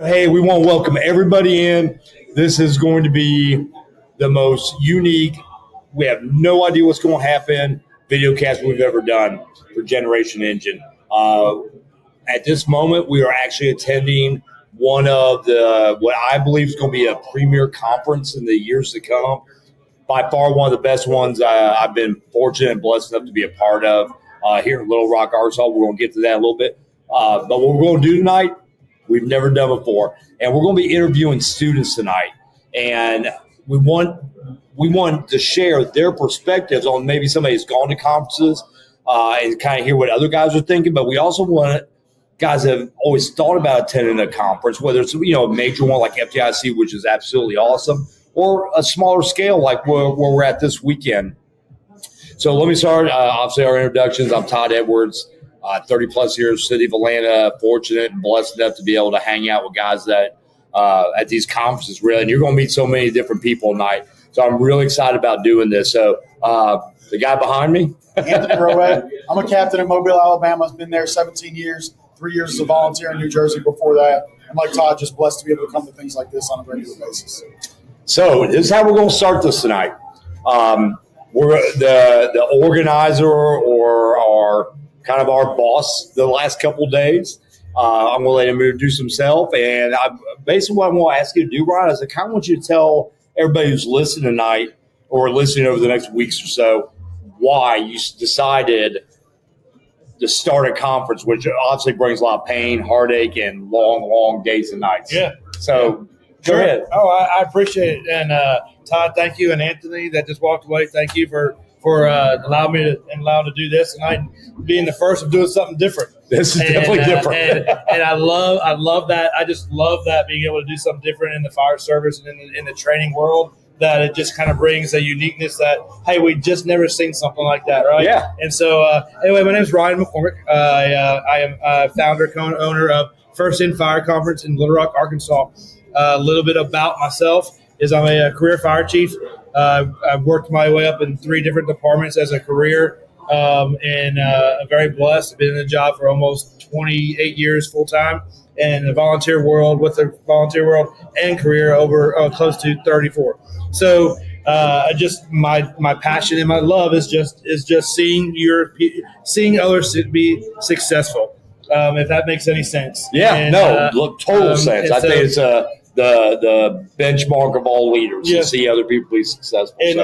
hey, we want to welcome everybody in. This is going to be the most unique. We have no idea what's going to happen. Video cast we've ever done for Generation Engine. At this moment, we are actually attending one of what I believe is going to be a premier conference in the years to come. By far, one of the best ones I've been fortunate and blessed enough to be a part of here in Little Rock, Arkansas. We're going to get to that a little bit. But what we're going to do tonight, we've never done before, and we're going to be interviewing students tonight. And we want to share their perspectives on maybe somebody who's gone to conferences and kind of hear what other guys are thinking. But we also want guys that have always thought about attending a conference, whether it's a major one like FDIC, which is absolutely awesome, or a smaller scale like where we're at this weekend. So let me start. Obviously, our introductions. I'm Todd Edwards, 30-plus years, city of Atlanta, fortunate and blessed enough to be able to hang out with guys that at these conferences, really. And you're going to meet so many different people tonight. So I'm really excited about doing this. So the guy behind me. Anthony Roet. I'm a captain in Mobile, Alabama. I've been there 17 years, 3 years as a volunteer in New Jersey before that. I'm like Todd, just blessed to be able to come to things like this on a regular basis. So this is how we're going to start this tonight. We're the organizer or kind of our boss the last couple of days. I'm going to let him introduce himself. And basically what I'm going to ask you to do, Ryan, is I kind of want you to tell everybody who's listening tonight or listening over the next weeks or so why you decided to start a conference, which obviously brings a lot of pain, heartache, and long days and nights. Yeah. So go ahead. Oh, I appreciate it. And Todd, thank you. And Anthony that just walked away, thank you for allowing me to do this tonight and being the first of doing something different. This is definitely different. and I love that. I just love that, being able to do something different in the fire service and in the training world, that it just kind of brings a uniqueness that, hey, we just never seen something like that, right? Yeah. And so, anyway, my name is Ryan McCormick. I am founder, co-owner of First In Fire Conference in Little Rock, Arkansas. A little bit about myself is I'm a career fire chief. I've worked my way up in 3 different departments as a career, and I'm very blessed. I've been in the job for almost 28 years full time, and the volunteer world and career over close to 34. So my passion and my love is just seeing others be successful. If that makes any sense. Yeah, And, total sense. I think it's the benchmark of all leaders to see other people be successful. And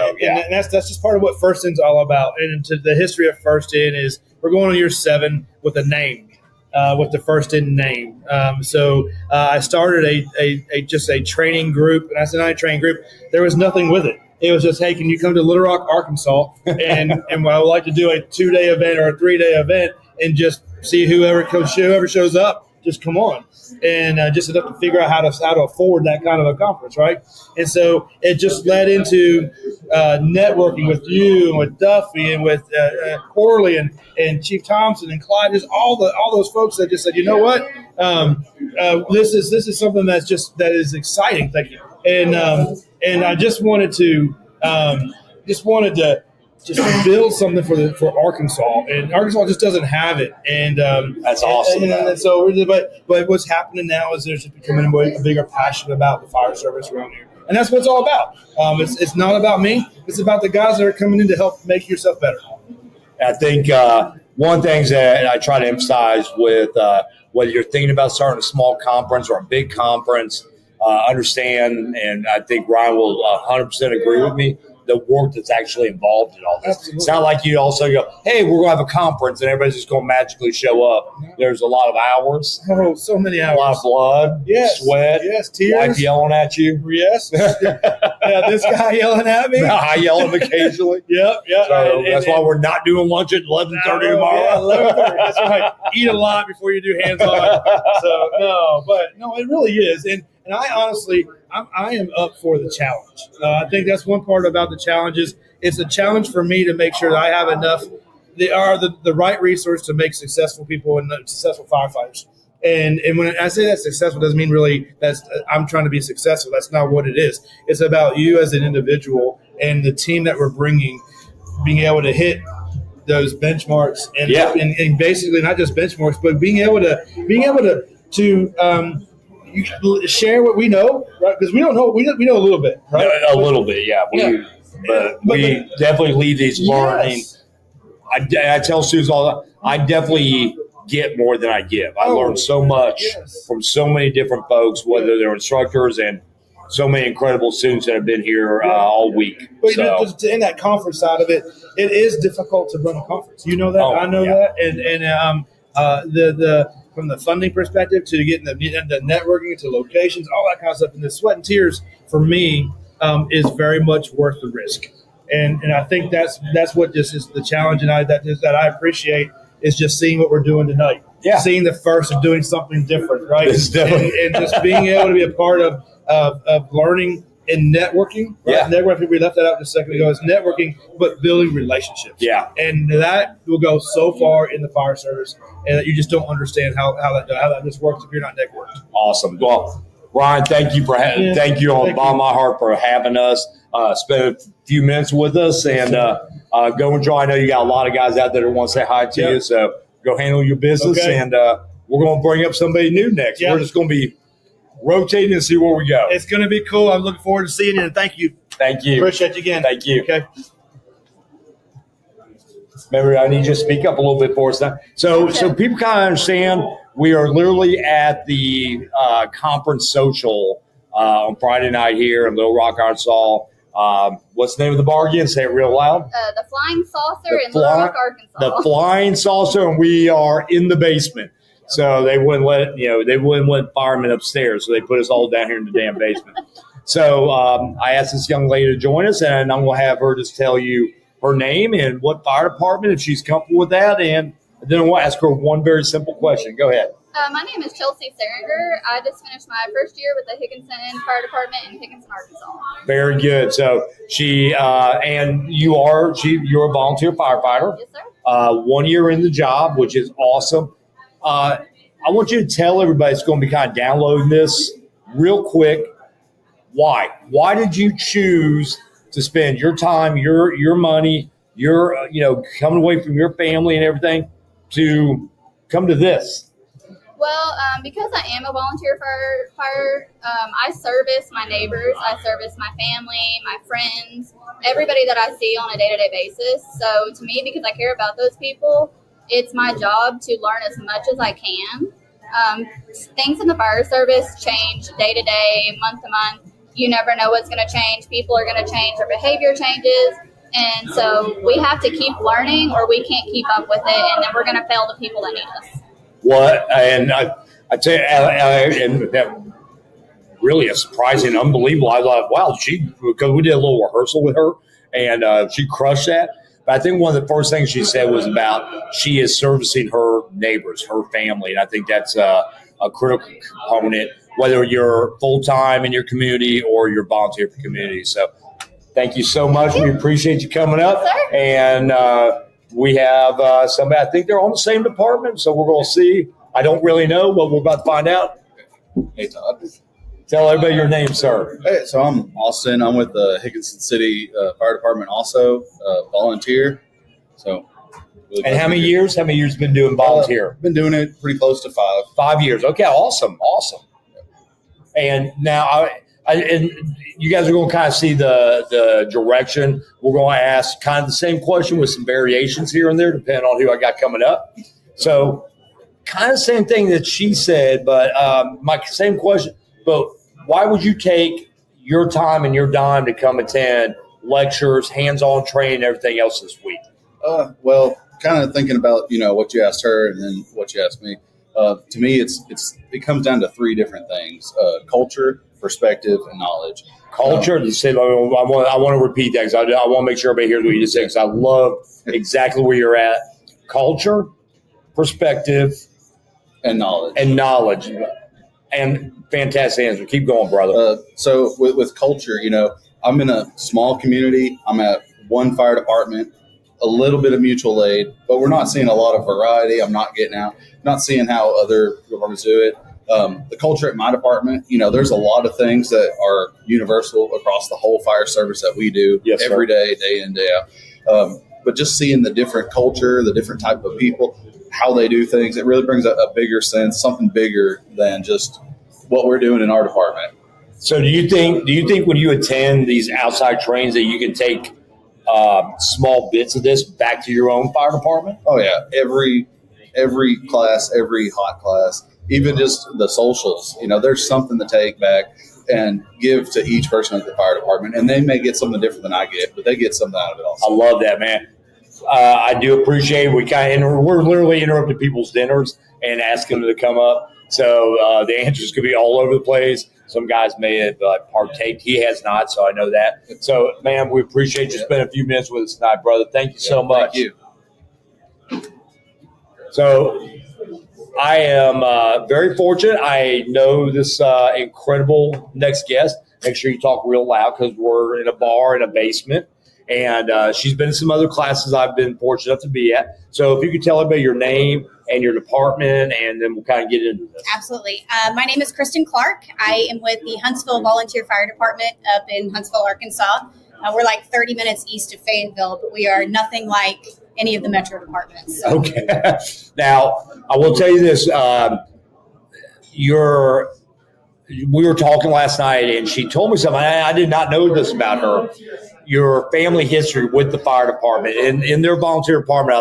that's just part of what First In's all about. And to the history of First In is we're going on year 7 with a name, with the First In name. So I started a training group, and I said, not a training group. There was nothing with it. It was just, hey, can you come to Little Rock, Arkansas, and I would like to do a 2-day event or a 3-day event and just see whoever shows up, just come on. And just enough to figure out how to afford that kind of a conference, right? And so it just led into networking with you and with Duffy and with Corley and Chief Thompson and Clyde, just all those folks that just said, you know what, this is something that is exciting. Thank you. And I just wanted to build something for Arkansas, and Arkansas just doesn't have it, and that's awesome. And so, but what's happening now is there's just becoming a bigger passion about the fire service around here, and that's what it's all about. It's not about me; it's about the guys that are coming in to help make yourself better. I think one thing that I try to emphasize with whether you're thinking about starting a small conference or a big conference, understand, and I think Ryan will 100% agree with me, the work that's actually involved in all this. Absolutely. It's not like you also go, hey, we're going to have a conference and everybody's just going to magically show up. There's a lot of hours. Oh, so many hours. A lot of blood, yes, sweat, yes, tears. wife yelling at you. Yes. Yeah, this guy yelling at me. I yell at him occasionally. Yep. So that's why we're not doing lunch at 11:30 tomorrow. Yeah, 11:30. That's right. Eat a lot before you do hands-on. So, it really is. And I honestly, I am up for the challenge. I think that's one part about the challenges. It's a challenge for me to make sure that I have enough. They are the right resource to make successful people and successful firefighters. And when I say that successful, doesn't mean really I'm trying to be successful. That's not what it is. It's about you as an individual and the team that we're bringing, being able to hit those benchmarks and basically not just benchmarks, but being able to you share what we know, right? Because we don't know. We know a little bit, right? A little bit, yeah. But we definitely leave these learning. Yes. I tell students all the time, I definitely get more than I give. I learn so much from so many different folks, whether they're instructors and so many incredible students that have been here all week. But in that conference side of it, it is difficult to run a conference. You know that, I know that, and the from the funding perspective to getting the networking to locations, all that kind of stuff, and the sweat and tears for me is very much worth the risk. And I think that's what this is the challenge, and that I appreciate is just seeing what we're doing tonight. Yeah. Seeing the first of doing something different, right? And just being able to be a part of learning and networking. Right? Yeah. Networking, we left that out just a second ago. It's networking, but building relationships. Yeah. And that will go so far in the fire service, and that you just don't understand how that just works if you're not networked. Awesome. Well, Ryan, thank you thank you on the bottom of my heart for having us. Spend a few minutes with us, and go enjoy. I know you got a lot of guys out there that want to say hi to you, so go handle your business, and we're going to bring up somebody new next. We're just going to be rotating and see where we go. It's going to be cool. I'm looking forward to seeing you, and thank you. Thank you. Appreciate you again. Thank you. Okay. Remember, I need you to speak up a little bit for us now. So people kind of understand we are literally at the conference social on Friday night here in Little Rock, Arkansas. What's the name of the bar again? Say it real loud. The Flying Saucer in Little Rock, Arkansas. The Flying Saucer, and we are in the basement. So they wouldn't let firemen upstairs, so they put us all down here in the damn basement. So I asked this young lady to join us, and I'm going to have her just tell you her name and what fire department, if she's comfortable with that, and then I want to ask her one very simple question. Go ahead. My name is Chelsea Seringer. I just finished my first year with the Higginson Fire Department in Higginson, Arkansas. Very good. So she and you're a volunteer firefighter. Yes, sir. 1 year in the job, which is awesome. I want you to tell everybody that's going to be kind of downloading this real quick. Why? Why did you choose to spend your time, your money, your coming away from your family and everything to come to this? Well, because I am a volunteer firefighter, I service my neighbors, I service my family, my friends, everybody that I see on a day-to-day basis. So to me, because I care about those people, it's my job to learn as much as I can. Things in the fire service change day to day, month to month. You never know what's going to change. People are going to change. Their behavior changes. And so we have to keep learning or we can't keep up with it. And then we're going to fail the people that need us. What? And I tell you, and that really is surprising, unbelievable. I thought, wow, because we did a little rehearsal with her, and she crushed that. But I think one of the first things she said was about she is servicing her neighbors, her family, and I think that's a critical component, whether you're full-time in your community or you're volunteer for community. So thank you so much. We appreciate you coming up. Yes, sir. And we have somebody, I think they're on the same department, so we're going to see. I don't really know, but we're about to find out. Hey, Todd. Tell everybody your name, sir. Hey, so I'm Austin. I'm with the Higginson City Fire Department, also volunteer. So, really And how many years? How many years have you been doing volunteer? Been doing it pretty close to 5. 5 years. Okay, awesome. And now, and you guys are going to kind of see the direction. We're going to ask kind of the same question with some variations here and there, depending on who I got coming up. So, kind of the same thing that she said, but my same question. But why would you take your time and your dime to come attend lectures, hands-on training, and everything else this week? Well, kind of thinking about what you asked her and then what you asked me. To me, it comes down to 3 different things: culture, perspective, and knowledge. Culture. I want to repeat that because I want to make sure everybody hears what you just said, because I love exactly where you're at. Culture, perspective, and knowledge. And fantastic answer. Keep going, brother. So with culture, I'm in a small community. I'm at one fire department, a little bit of mutual aid, but we're not seeing a lot of variety. I'm not getting out, not seeing how other departments do it. The culture at my department, there's a lot of things that are universal across the whole fire service that we do every day, day in, day out. But just seeing the different culture, the different type of people, how they do things, it really brings a bigger sense, something bigger than just what we're doing in our department. So do you think when you attend these outside trainings that you can take small bits of this back to your own fire department? Oh yeah, every class, every hot class, even just the socials. There's something to take back and give to each person at the fire department, and they may get something different than I get, but they get something out of it also. I love that, man. I do appreciate it. We're literally interrupting people's dinners and asking them to come up. So the answers could be all over the place. Some guys may have partaked. He has not, so I know that. So, man, we appreciate you spending a few minutes with us tonight, brother. Thank you so much. Thank you. So I am very fortunate. I know this incredible next guest. Make sure you talk real loud because we're in a bar in a basement. And she's been in some other classes I've been fortunate enough to be at. So if you could tell everybody your name and your department, and then we'll kind of get into this. Absolutely. My name is Kristen Clark. I am with the Huntsville Volunteer Fire Department up in Huntsville, Arkansas. We're like 30 minutes east of Fayetteville, but we are nothing like any of the metro departments. So. Okay. Now, I will tell you this. We were talking last night, and she told me something. I did not know this about her. Your family history with the fire department and in their volunteer department.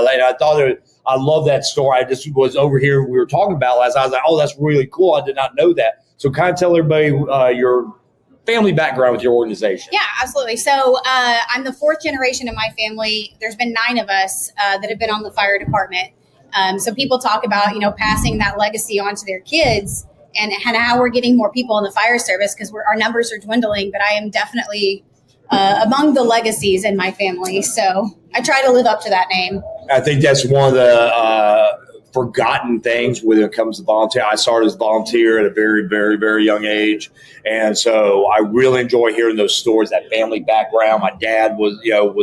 I love that story. I just was over here. We were talking about last night. I was like, oh, that's really cool. I did not know that. So kind of tell everybody your family background with your organization. Yeah, absolutely. So I'm the fourth generation in my family. There's been 9 of us that have been on the fire department. So people talk about, passing that legacy on to their kids and how we're getting more people in the fire service because our numbers are dwindling. But I am definitely among the legacies in my family. So I try to live up to that name. I think that's one of the forgotten things when it comes to volunteer. I started as a volunteer at a very, very, very young age. And so I really enjoy hearing those stories, that family background. My dad was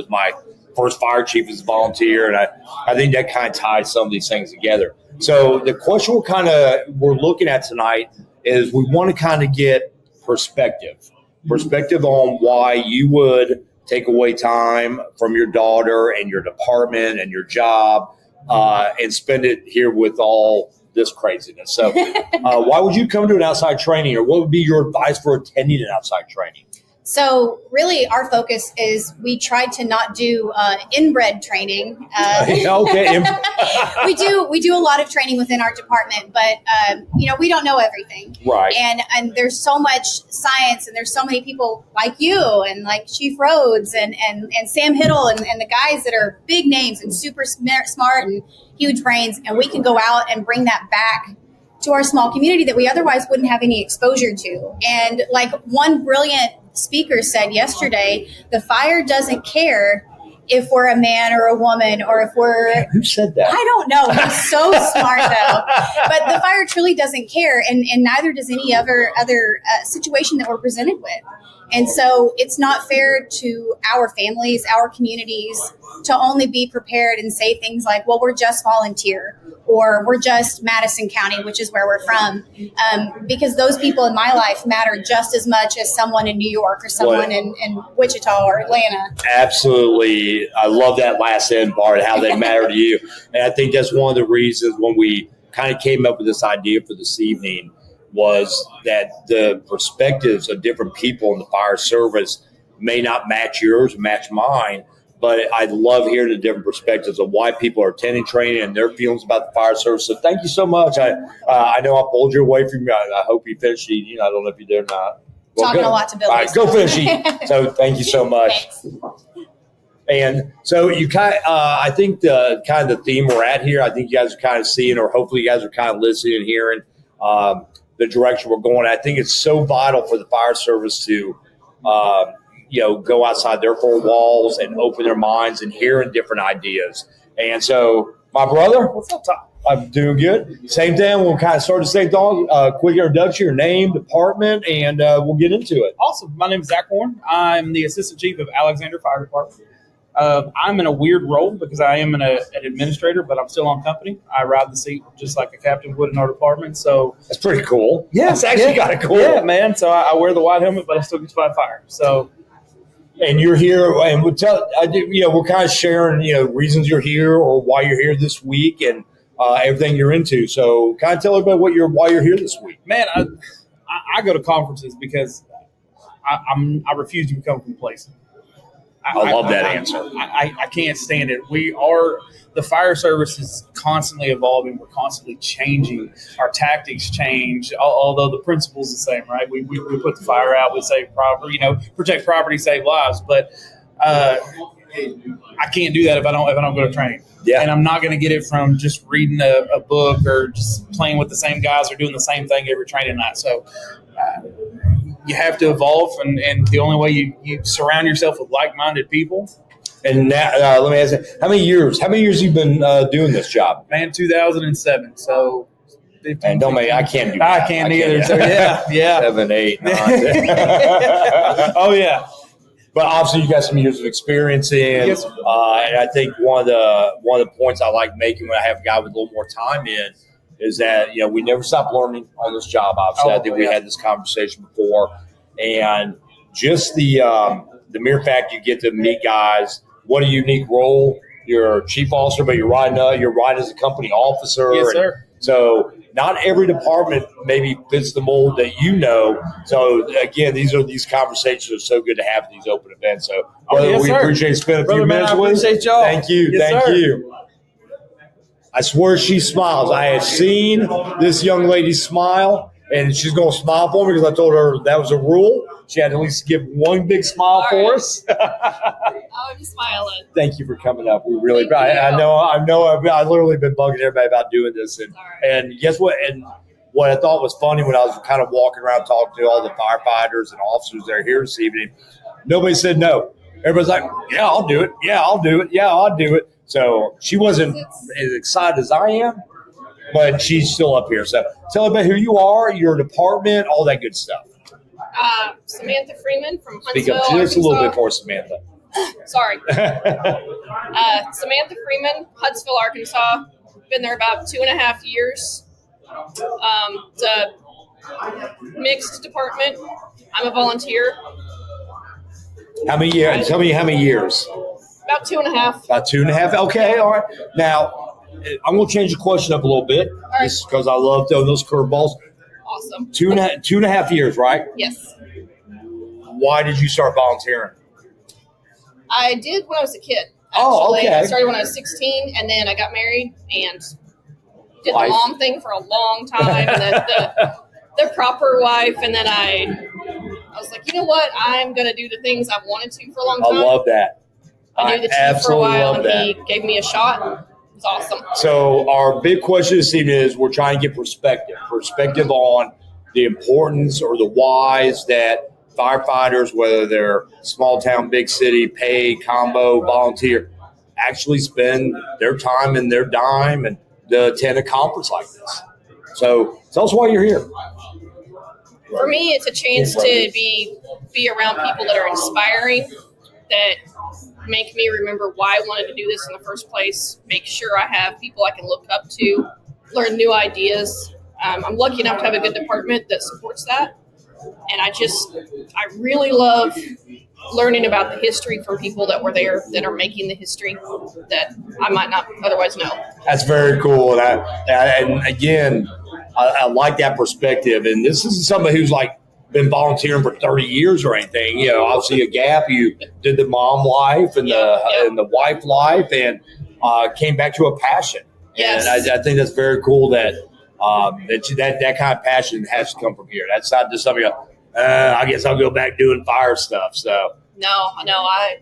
my first fire chief as a volunteer. And I think that kind of ties some of these things together. So the question we're looking at tonight is we want to kind of get perspective on why you would take away time from your daughter and your department and your job and spend it here with all this craziness. So why would you come to an outside training, or what would be your advice for attending an outside training? So really our focus is we try to not do inbred training. Okay. we do a lot of training within our department, but we don't know everything. Right. And there's so much science, and there's so many people like you and like Chief Rhodes and Sam Hiddle and the guys that are big names and super smart and huge brains, and we can go out and bring that back to our small community that we otherwise wouldn't have any exposure to. And like one brilliant speaker said yesterday, the fire doesn't care if we're a man or a woman or if we're... Who said that? I don't know. He's so smart though. But the fire truly doesn't care, and neither does any other situation that we're presented with. And so it's not fair to our families, our communities, to only be prepared and say things like, well, we're just volunteer, or we're just Madison County, which is where we're from. Because those people in my life matter just as much as someone in New York or someone in Wichita or Atlanta. Absolutely. I love that last end part, how they matter to you. And I think that's one of the reasons when we kind of came up with this idea for this evening was that the perspectives of different people in the fire service may not match yours, match mine, but I love hearing the different perspectives of why people are attending training and their feelings about the fire service. So thank you so much. I know I pulled you away from you. I hope you finished eating. I don't know if you did or not. Well, Talking good. a lot to Billy. All right, go finish eating. So thank you so much. Thanks. And so you I think the theme we're at here, I think you guys are kind of seeing, or hopefully you guys are kind of listening and hearing the direction we're going. I think it's so vital for the fire service to, go outside their four walls and open their minds and hearing different ideas. And so, my brother, what's up, Tom? I'm doing good. Same thing. We'll kind of start the same thing. Quick introduction, your name, department, and we'll get into it. Awesome. My name is Zach Horn. I'm the Assistant Chief of Alexander Fire Department. I'm in a weird role because I am an administrator, but I'm still on company. I ride the seat just like a captain would in our department. So That's pretty cool. Yeah, it's actually kind of cool. Yeah, man. So I wear the white helmet, but I still get to fight fire. So, and you're here, and we're kind of sharing, reasons you're here or why you're here this week and everything you're into. So, kind of tell everybody why you're here this week. man, I go to conferences because I refuse to become complacent. I love that answer. I can't stand it. The fire service is constantly evolving. We're constantly changing. Our tactics change, although the principle's the same, right? We put the fire out. We save property, protect property, save lives. But I can't do that if I don't go to training. Yeah. And I'm not going to get it from just reading a book or just playing with the same guys or doing the same thing every training night. So you have to evolve, and the only way you surround yourself with like-minded people. And now, let me ask you, how many years have you been doing this job? Man, 2007. So, 15, And don't make, I can't do I that. can't either. So yeah. 7, 8, 9. Oh yeah. But obviously, you got some years of experience in, Yes. and I think one of the points I like making when I have a guy with a little more time in is that we never stop learning on this job. Obviously, I think we had this conversation before, and just the mere fact you get to meet guys. What a unique role! You're a chief officer, but you're riding as a company officer. Yes, and sir. so not every department maybe fits the mold that So again, these conversations are so good to have at these open events. So Yes, we sir. appreciate you spending a Brother, few man, minutes I with us. appreciate y'all. Thank you. Yes, Thank sir. you. I swear she smiles. I have seen this young lady smile, and she's going to smile for me because I told her that was a rule. She had to at least give one big smile for us. I'm smiling. Thank you for coming up. We really, Thank you. I know. I've literally been bugging everybody about doing this, and guess what? And what I thought was funny when I was kind of walking around talking to all the firefighters and officers that are here this evening, nobody said no. Everybody's like, "Yeah, I'll do it. Yeah, I'll do it. Yeah, I'll do it." So she wasn't as excited as I am, but she's still up here. So tell me about who you are, your department, all that good stuff. Samantha Freeman from Speak Huntsville, up just a little bit Arkansas. more, Samantha. Sorry. Samantha Freeman, Huntsville, Arkansas. Been there about 2.5 years. It's a mixed department. I'm a volunteer. How many years? Tell me how many years. About 2.5. About 2.5. Okay, all right. Now, I'm going to change the question up a little bit, right. just because I love throwing those curveballs. Awesome. 2.5 years, right? Yes. Why did you start volunteering? I did when I was a kid. Oh, Actually, okay. I started when I was 16, and then I got married and did Life. the mom thing for a long time, and then the proper wife, and then I was like, you know what? I'm going to do the things I've wanted to for a long I time. love that. I knew the chief for a absolutely while, love and that. he gave me a shot. It was awesome. So our big question this evening is we're trying to get perspective on the importance or the whys that firefighters, whether they're small town, big city, paid, combo, volunteer, actually spend their time and their dime and to attend a conference like this. So tell us why you're here. For me, it's a chance to be around people that are inspiring, that make me remember why I wanted to do this in the first place, make sure I have people I can look up to, learn new ideas. I'm lucky enough to have a good department that supports that. And I really love learning about the history from people that were there that are making the history that I might not otherwise know. That's very cool. And again, I like that perspective. And this isn't somebody who's like been volunteering for 30 years or anything. Obviously a gap. You did the mom life and the wife life, and came back to a passion. Yes. And I think that's very cool that that kind of passion has to come from here. That's not just something. I guess I'll go back doing fire stuff. So No,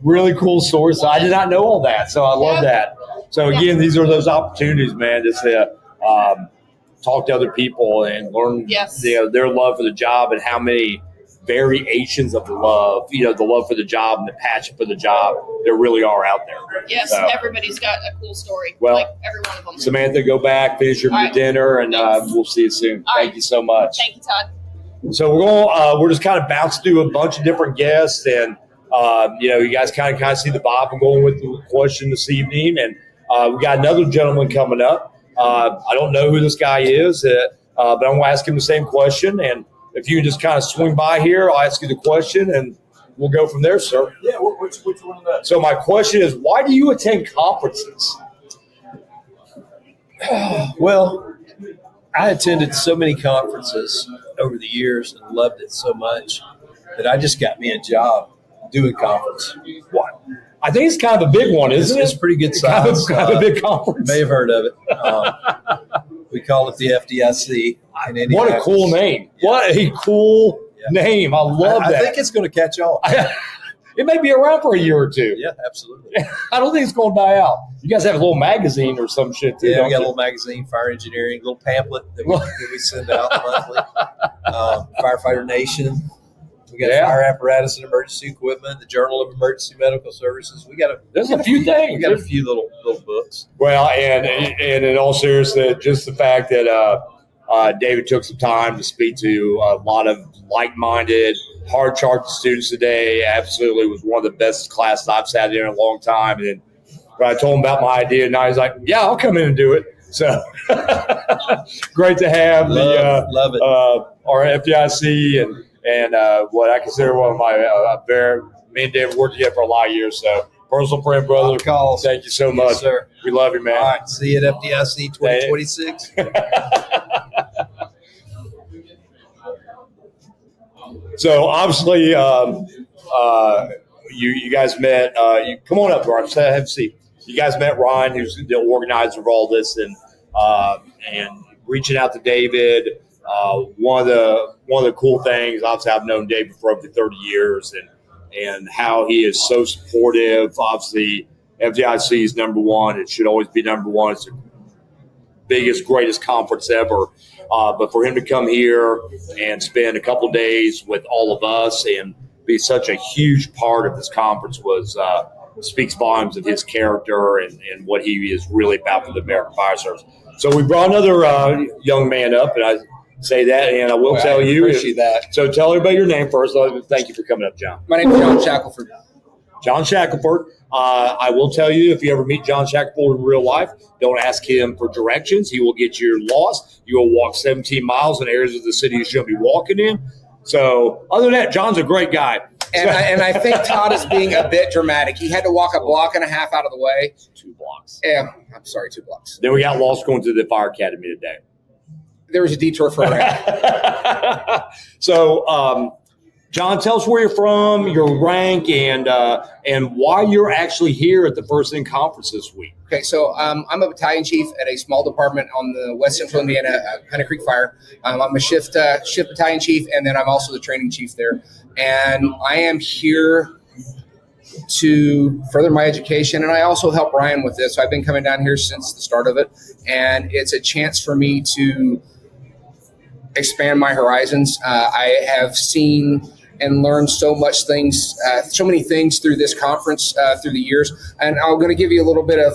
really cool story. So I did not know all that. So I love that. So again, these are those opportunities, man, just to talk to other people and learn their love for the job and how many variations of the love, the love for the job and the passion for the job there really are out there. yes, So, everybody's got a cool story. Well, like every one of them. Samantha, go back, finish your All right. dinner, and Thanks. we'll see you soon. All Thank right. you so much. Thank you, Todd. So we're just kind of bouncing through a bunch of different guests, and you guys kind of see the vibe I'm going with the question this evening, and we got another gentleman coming up. I don't know who this guy is, but I'm going to ask him the same question, and if you can just kind of swing by here, I'll ask you the question, and we'll go from there, sir. Yeah, which one of that? So my question is, why do you attend conferences? Well, I attended so many conferences over the years and loved it so much that I just got me a job doing conference. What? I think it's kind of a big one, isn't It's it? pretty good size. Kind of a big You conference. may have heard of it. We call it the FDIC. In What a Indianapolis. cool name. Yeah. What a cool name. I love I that. think it's going to catch on. It may be around for a year or two. Yeah, absolutely. I don't think it's going to die out. You guys have a little magazine or some shit too. Yeah, don't we got a you? little magazine, Fire Engineering, little pamphlet that we send out monthly. Firefighter Nation. We got Yeah. Fire Apparatus and Emergency Equipment, the Journal of Emergency Medical Services. There's a few things. We got a few little books. Well, and in all seriousness, just the fact that David took some time to speak to a lot of like-minded, hard-charging students today, absolutely was one of the best classes I've sat in a long time. And when I told him about my idea, now he's like, "Yeah, I'll come in and do it." So great to have Love it. our FDIC and what I consider one of my me and David worked together for a lot of years. So personal friend, brother. Lot of calls. Thank you so much. Yes, sir. We love you, man. All right. See you at FDIC 2026. So obviously, you guys met. Come on up, Ryan. Have a seat. You guys met Ryan, who's the organizer of all this, and reaching out to David. One of the cool things, obviously, I've known David for over 30 years, and how he is so supportive. Obviously, FDIC is number one. It should always be number one. It's the biggest, greatest conference ever. But for him to come here and spend a couple of days with all of us and be such a huge part of this conference speaks volumes of his character and what he is really about for the American Fire Service. So we brought another young man up, and I say that, and I will tell you. Appreciate that. So tell everybody your name first. Thank you for coming up, John. My name is John Shackelford. John Shackelford. I will tell you, if you ever meet John Shackelford in real life, don't ask him for directions. He will get you lost. You will walk 17 miles in areas of the city you shouldn't be walking in. So other than that, John's a great guy. And I think Todd is being a bit dramatic. He had to walk a block and a half out of the way. 2 blocks. Yeah, I'm sorry, 2 blocks. Then we got lost going to the fire academy today. There was a detour for a rank. So, John, tell us where you're from, your rank, and why you're actually here at the First In Conference this week. Okay, so I'm a battalion chief at a small department on the West Central Indiana Honey Creek Fire. I'm a shift battalion chief, and then I'm also the training chief there. And I am here to further my education, and I also help Ryan with this. So I've been coming down here since the start of it, and it's a chance for me to expand my horizons. I have seen and learned so many things through this conference through the years. And I'm going to give you a little bit of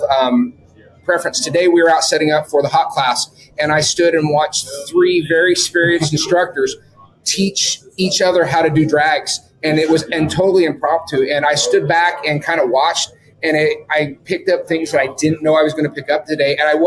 preference. Today we were out setting up for the hot class, and I stood and watched 3 very experienced instructors teach each other how to do drags, and it was totally impromptu. And I stood back and kind of watched, and I picked up things that I didn't know I was going to pick up today, and it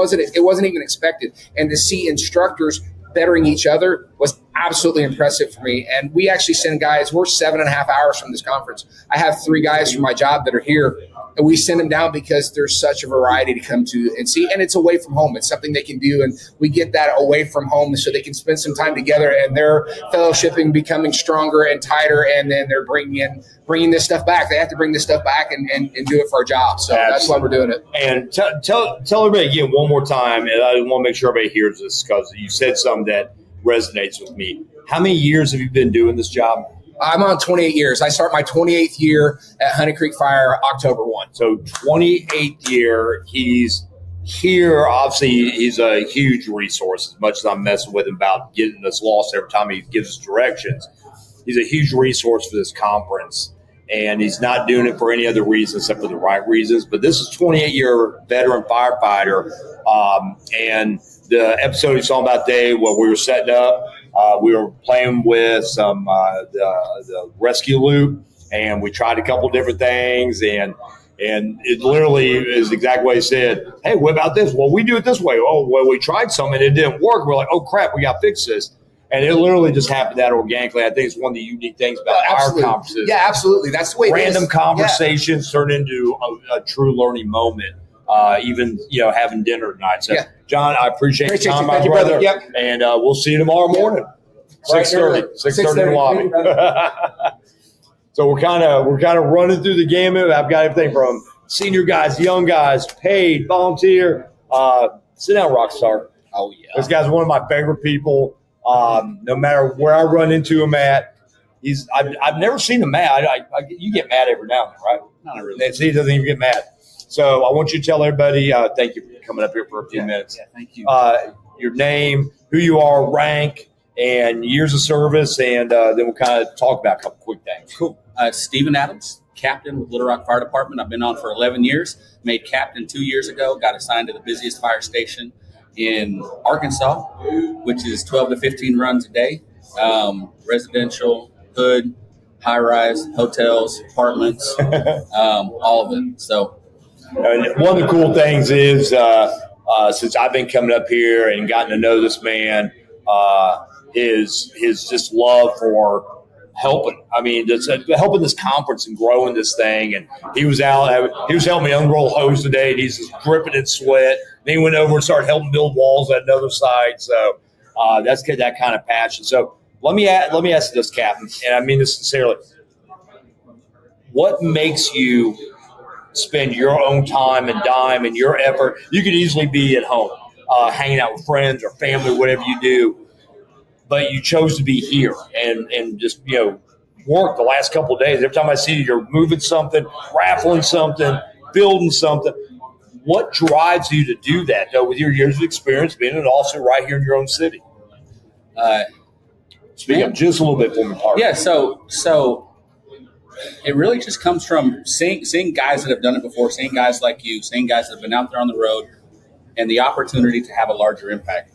wasn't even expected. And to see instructors bettering each other was absolutely impressive for me. And we actually send guys, we're 7.5 hours from this conference. I have 3 guys from my job that are here, and we send them down because there's such a variety to come to and see. And it's away from home. It's something they can do. And we get that away from home so they can spend some time together, and their fellowshipping becoming stronger and tighter. And then they're bringing this stuff back. They have to bring this stuff back and do it for our job. So that's why we're doing it. And tell everybody again one more time, and I want to make sure everybody hears this because you said something that resonates with me. How many years have you been doing this job? I'm on 28 years. I start my 28th year at Honey Creek Fire October 1. So 28th year, he's here. Obviously, he's a huge resource. As much as I'm messing with him about getting us lost every time he gives us directions, he's a huge resource for this conference. And he's not doing it for any other reason except for the right reasons. But this is 28-year veteran firefighter. And the episode you saw about Dave, where we were setting up, we were playing with some the rescue loop, and we tried a couple different things, and it literally is exactly what he said. Hey, what about this? Well, we do it this way. Oh, well, we tried some and it didn't work. We're like, oh crap, we got to fix this. And it literally just happened that organically. I think it's one of the unique things about our conferences. Yeah, absolutely. That's the way random it is. conversations turn into a true learning moment. Even having dinner tonight. So, John, I appreciate your time, my brother. Yep. And we'll see you tomorrow morning. 6:30. 6:30 in the lobby. So we're kind of running through the gamut. I've got everything from senior guys, young guys, paid, volunteer. Sit down, Rockstar. Oh yeah. This guy's one of my favorite people. No matter where I run into him at, I've never seen him mad. You get mad every now and then, right? Not really. He doesn't even get mad. So I want you to tell everybody, thank you for coming up here for a few minutes. Yeah, thank you. Your name, who you are, rank, and years of service, and then we'll kind of talk about a couple quick things. Cool. Stephen Adams, captain with Little Rock Fire Department. I've been on for 11 years. Made captain 2 years ago. Got assigned to the busiest fire station in Arkansas, which is 12 to 15 runs a day. Residential, hood, high-rise, hotels, apartments, all of it. So, and one of the cool things is since I've been coming up here and gotten to know this man, his just love for helping. I mean, just helping this conference and growing this thing. And he was helping me unroll hose today, and he's just dripping in sweat. Then he went over and started helping build walls at another site. So that's that kind of passion. So let me ask this, Captain, and I mean this sincerely. What makes you spend your own time and dime and your effort? You could easily be at home, hanging out with friends or family, whatever you do, but you chose to be here and just, work the last couple of days. Every time I see you, you're moving something, raffling something, building something. What drives you to do that, though, with your years of experience being an officer right here in your own city? Speak up just a little bit for me, Parker. yeah, so it really just comes from seeing guys that have done it before, seeing guys like you, seeing guys that have been out there on the road, and the opportunity to have a larger impact.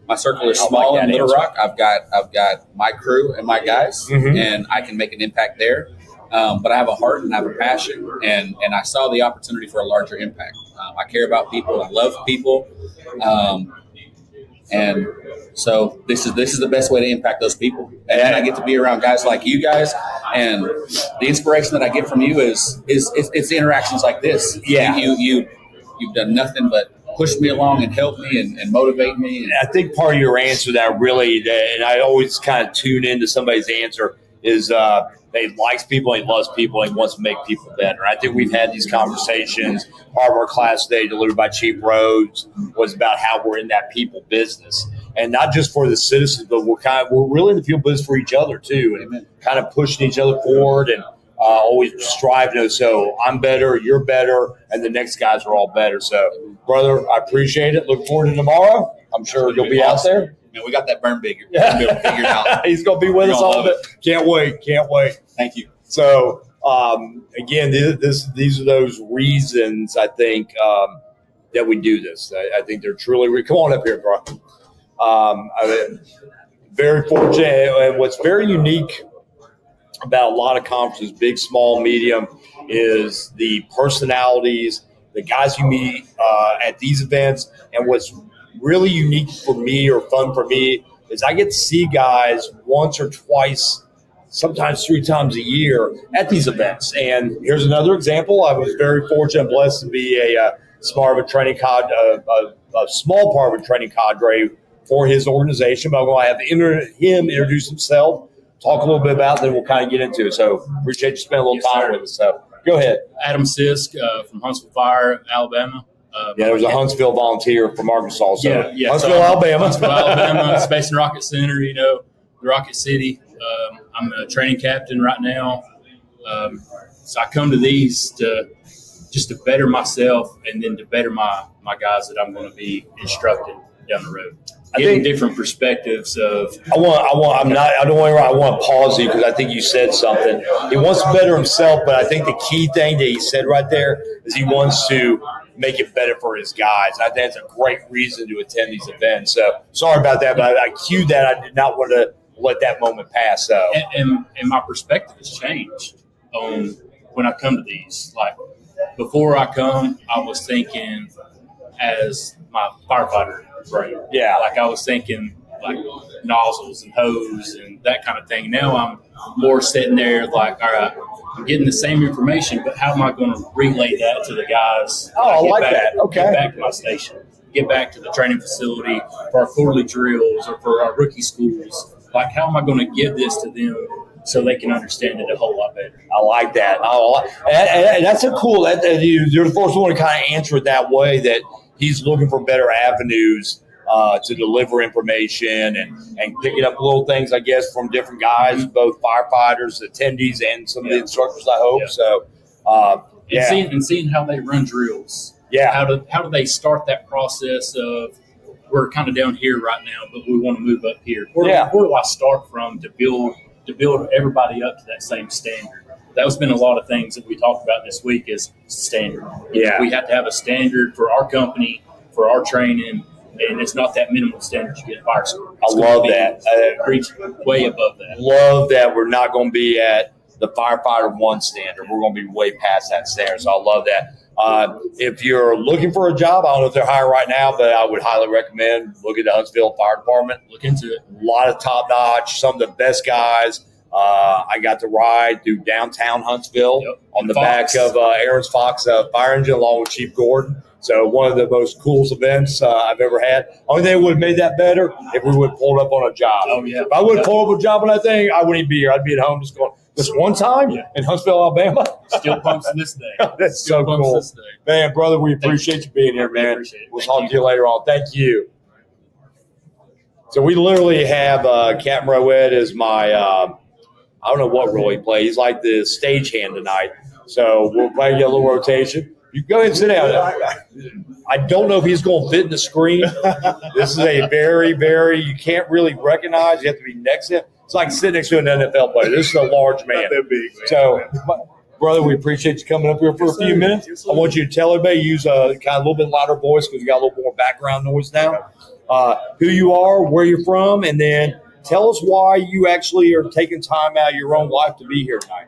My circle is small in Little Rock. I've got my crew and my guys, and I can make an impact there. But I have a heart and I have a passion, and I saw the opportunity for a larger impact. I care about people. I love people, and so this is the best way to impact those people. And I get to be around guys like you guys, and the inspiration that I get from you is it's interactions like this. Yeah, you've done nothing but push me along and help me and motivate me. And I think part of your answer that and I always kind of tune into somebody's answer is he likes people, he loves people, and he wants to make people better. I think we've had these conversations. Part of our class today, delivered by Chief Rhodes, was about how we're in that people business, and not just for the citizens, but we're really in the people business for each other too, and kind of pushing each other forward and always strive to. So I'm better, you're better, and the next guys are all better. So, brother, I appreciate it. Look forward to tomorrow. I'm sure you'll be out there. Man, we got that burn figured out. He's going to be with us all day. Can't wait. Thank you. So, again, these are those reasons I think that we do this. I think they're truly. Come on up here, bro. I'm very fortunate, and what's very unique about a lot of conferences, big, small, medium, is the personalities, the guys you meet at these events, and what's really unique for me or fun for me is I get to see guys once or twice, sometimes 3 times a year at these events. And here's another example. I was very fortunate and blessed to be a small part of a training cadre for his organization. But I'm going to have him introduce himself, talk a little bit about it, then we'll kind of get into it. So appreciate you spending a little time with us. So go ahead. Adam Sisk from Huntsville Fire, Alabama. There was a Huntsville volunteer from Arkansas. So Huntsville, so Alabama. Huntsville, Alabama, Space and Rocket Center, Rocket City. I'm a training captain right now. So I come to these to better myself and then to better my guys that I'm going to be instructing down the road. Getting different perspectives of. I want to pause you because I think you said something. He wants to better himself, but I think the key thing that he said right there is he wants to make it better for his guys. I think that's a great reason to attend these events. So sorry about that, but I cued that. I did not want to let that moment pass. So and my perspective has changed on when I come to these. Like before I come, I was thinking as my firefighter brain. Yeah. Like I was thinking like nozzles and hose and that kind of thing. Now I'm more sitting there like, all right, I'm getting the same information, but how am I going to relay that to the guys? Oh, I like that. Okay. Get back to my station. Get back to the training facility for our quarterly drills or for our rookie schools. Like, how am I going to give this to them so they can understand it a whole lot better? I like that. And that's a cool. You're the first one to kind of answer it that way. That he's looking for better avenues to deliver information and picking up little things, I guess, from different guys, both firefighters, attendees, and some of the instructors. I hope so. And seeing how they run drills. Yeah. How do they start that process of, we're kind of down here right now, but we want to move up here. Where do I start from to build everybody up to that same standard? That's been a lot of things that we talked about this week is standard. Yeah. We have to have a standard for our company, for our training, and it's not that minimum standard you get in fire school. I love that. Reach way above that. Love that we're not going to be at the firefighter 1 standard. We're going to be way past that standard. So I love that. If you're looking for a job, I don't know if they're hiring right now, but I would highly recommend look at the Huntsville Fire Department. Look into it. A lot of top notch, some of the best guys. I got to ride through downtown Huntsville on the back of Aaron's Fox fire engine along with Chief Gordon. So one of the most coolest events I've ever had. Only thing that would have made that better if we would have pulled up on a job. Oh, yeah. If I would have pulled up a job on that thing, I wouldn't even be here. I'd be at home just going, this one time in Huntsville, Alabama. Still pumps to this day. That's Still so cool. this day. Man, brother, we appreciate you being here, man. Appreciate it. We'll talk to you later on. Thank you. So we literally have Captain Rowett as my, I don't know what role he plays. He's like the stagehand tonight. So we'll play a little rotation. You go ahead and sit down. I don't know if he's going to fit in the screen. This is a very, very, you can't really recognize. You have to be next to him. It's like sitting next to an NFL player. This is a large man. Not that big, man. So, brother, we appreciate you coming up here for a few minutes. I want you to tell everybody, use a kind of a little bit louder voice because we got a little more background noise now. Who you are, where you're from, and then tell us why you actually are taking time out of your own life to be here tonight.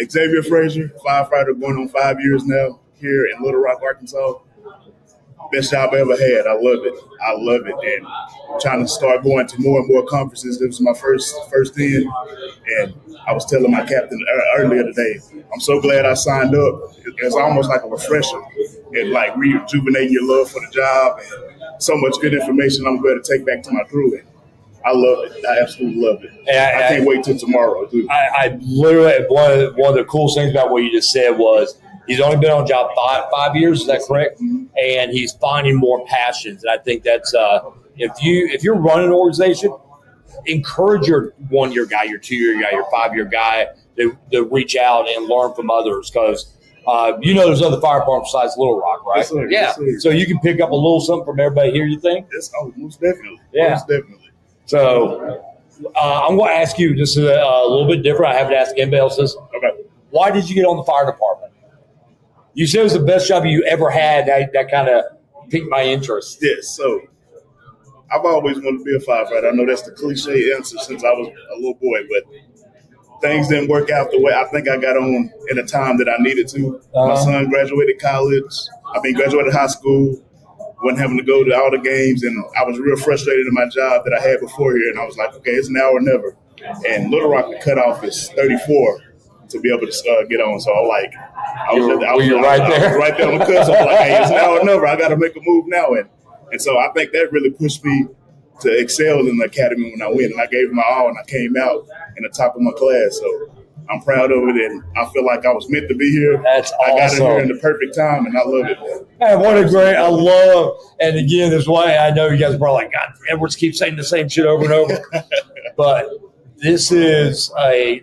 Xavier Frazier, firefighter, going on 5 years now here in Little Rock, Arkansas. Best job I ever had. I love it. And I'm trying to start going to more and more conferences. This was my first in, and I was telling my captain earlier today, I'm so glad I signed up. It's almost like a refresher and like rejuvenating your love for the job and so much good information I'm going to take back to my crew. And I love it. I absolutely love it. I can't wait till tomorrow, dude. I literally, one of the coolest things about what you just said was he's only been on the job five years. Is that correct? Mm-hmm. And he's finding more passions. And I think that's if you're running an organization, encourage your 1 year guy, your 2 year guy, your 5 year guy to reach out and learn from others because. There's other fire departments besides Little Rock, right? Yes, sir. Yeah. Yes, sir. So you can pick up a little something from everybody here, you think? Yes, most definitely. Yeah. Most definitely. So I'm going to ask you, this is a little bit different. I haven't asked anybody else this. Okay. Why did you get on the fire department? You said it was the best job you ever had. That kind of piqued my interest. Yes, so I've always wanted to be a firefighter. I know that's the cliche answer since I was a little boy, but things didn't work out the way I think I got on in the time that I needed to. My son graduated graduated high school, wasn't having to go to all the games, and I was real frustrated in my job that I had before here, and I was like, okay, it's now or never. And Little Rock, the cutoff is 34 to be able to get on. So I was right there on the cusp. I was like, hey, it's now or never. I got to make a move now. And so I think that really pushed me to excel in the academy when I went, and I gave it my all, and I came out in the top of my class. So I'm proud of it, and I feel like I was meant to be here. That's awesome. I got in here in the perfect time, and I love it. Man, what a great, I love, and again, this way I know you guys are probably like, God, Edwards keeps saying the same shit over and over. But this is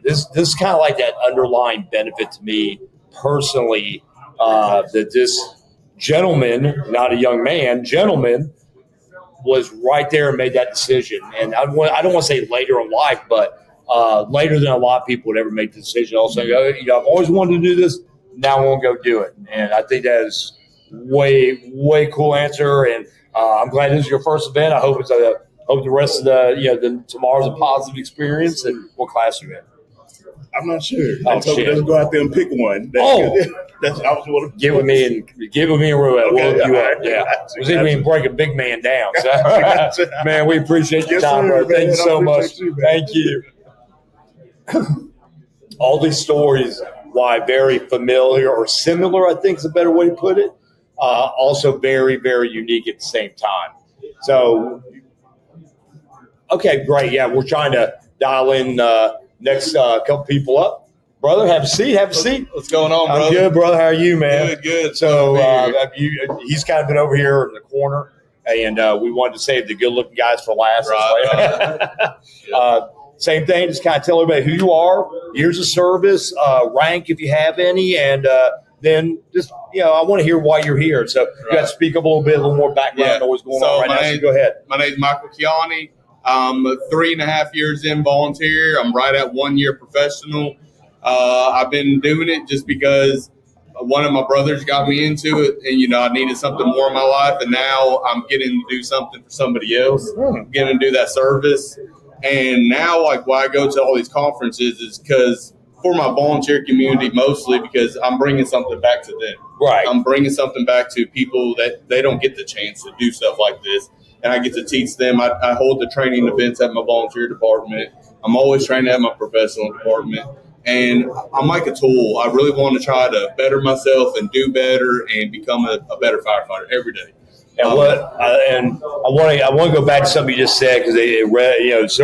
this is kind of like that underlying benefit to me personally, that this gentleman, not a young man, gentleman, was right there and made that decision. And I don't want to say later in life, but later than a lot of people would ever make the decision. Also, I've always wanted to do this. Now I won't go do it. And I think that is way cool answer. And I'm glad this is your first event. I hope the rest of tomorrow's a positive experience. And what class are you in? I'm not sure. I told you let's go out there and pick one. That's I was want to give with me and Ruel. Okay, we'll up. Yeah, we see if we can break a big man down. So, man, we appreciate your time, bro. Thank you so much. Thank you. All these stories, why very familiar or similar, I think is a better way to put it. Also very, very unique at the same time. So Okay, great. Yeah, we're trying to dial in next couple people up. Brother, have a seat. Have a seat. What's going on, brother? I'm good, brother. How are you, man? Good, good. So he's kind of been over here in the corner, and we wanted to save the good-looking guys for last. Right. Same thing. Just kind of tell everybody who you are, years of service, rank if you have any, and then just I want to hear why you're here. So you got to speak up a little more background on what's going on right now. So go ahead. My name's Michael Chiani. I'm 3.5 years in volunteer. I'm right at 1 year professional. I've been doing it just because one of my brothers got me into it, and I needed something more in my life, and now I'm getting to do something for somebody else. I'm getting to do that service, and now why I go to all these conferences is because for my volunteer community, mostly because I'm bringing something back to them. Right. I'm bringing something back to people that they don't get the chance to do stuff like this, and I get to teach them. I hold the training events at my volunteer department. I'm always training at my professional department. And I'm like a tool. I really want to try to better myself and do better and become a better firefighter every day. And I want to go back to something you just said because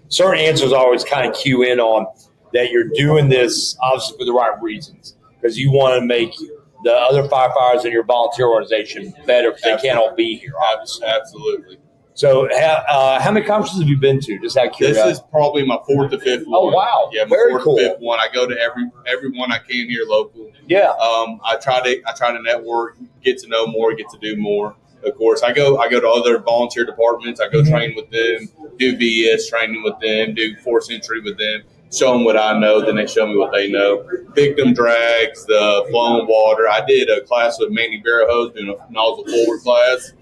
certain answers always kind of cue in on that you're doing this obviously for the right reasons because you want to make the other firefighters in your volunteer organization better because they can't all be here. Obviously. Absolutely. So, how many conferences have you been to? Just out of curiosity. This is probably my 4th or 5th one. Oh wow! Yeah, my very 4th cool. or 5th one. I go to every one I can here local. Yeah. I try to network, get to know more, get to do more. Of course, I go to other volunteer departments. I go train with them, do VS training with them, do force entry with them. Show them what I know, then they show me what they know. Victim drags, the flowing water. I did a class with Manny Barahose doing a nozzle forward class.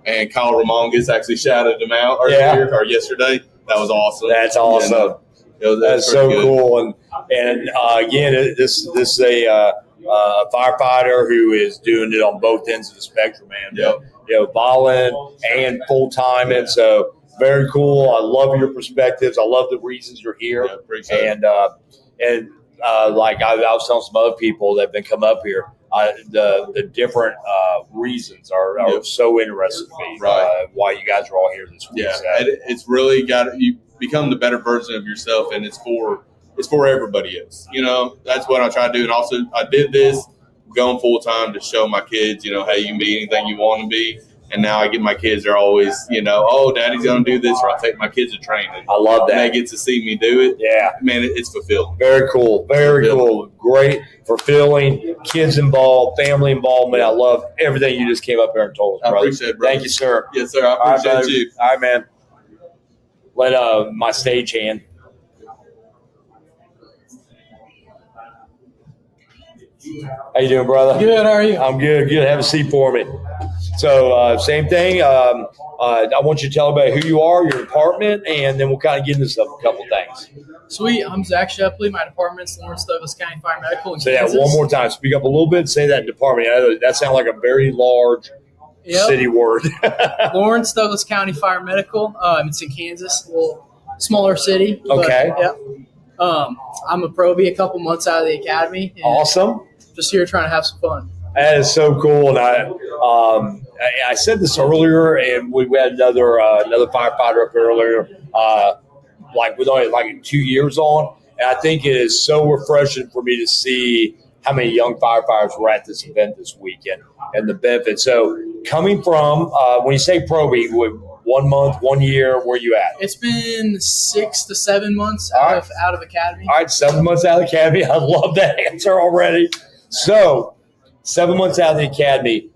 And Kyle Ramongas actually shouted him out yesterday. That was awesome. That's awesome. That's so good. cool. And again, this is a firefighter who is doing it on both ends of the spectrum, man. Yep. Volunteer and full time, and so very cool. I love your perspectives. I love the reasons you're here. Yeah, appreciate it. And like I was telling some other people that have been come up here. The different reasons are so interesting to me. Right. Why you guys are all here this week. Yeah, it's really you become the better version of yourself, and it's for everybody else. That's what I try to do. And also, I did this going full time to show my kids, hey, you can be anything you want to be. And now I get my kids, they're always, oh, daddy's going to do this, or I'll take my kids to training. I love that. And they get to see me do it. Yeah. Man, it's fulfilling. Very cool. Very cool. Great. Fulfilling. Kids involved. Family involvement. I love everything you just came up here and told us, brother. I appreciate it, brother. Thank you, sir. Yes, sir. I appreciate you. All right, man. Let my stage hand. How you doing, brother? Good. How are you? I'm good. Good. Have a seat for me. So same thing. I want you to tell everybody who you are, your department, and then we'll kind of get into a couple things. Sweet. I'm Zach Shepley. My department's Lawrence Douglas County Fire Medical in Say Kansas. that one more time. Speak up a little bit and say that department. I know that sounds like a very large city word. Lawrence Douglas County Fire Medical. It's in Kansas, a little smaller city. Okay. But, I'm a probie a couple months out of the academy. And awesome. Just here trying to have some fun. That is so cool. And I said this earlier, and we had another firefighter up here earlier, with only 2 years on. And I think it is so refreshing for me to see how many young firefighters were at this event this weekend and the benefits. So coming from, when you say probie, 1 month, 1 year, where you at? It's been 6 to 7 months out of academy. All right, 7 months out of the academy. I love that answer already. So 7 months out of the academy.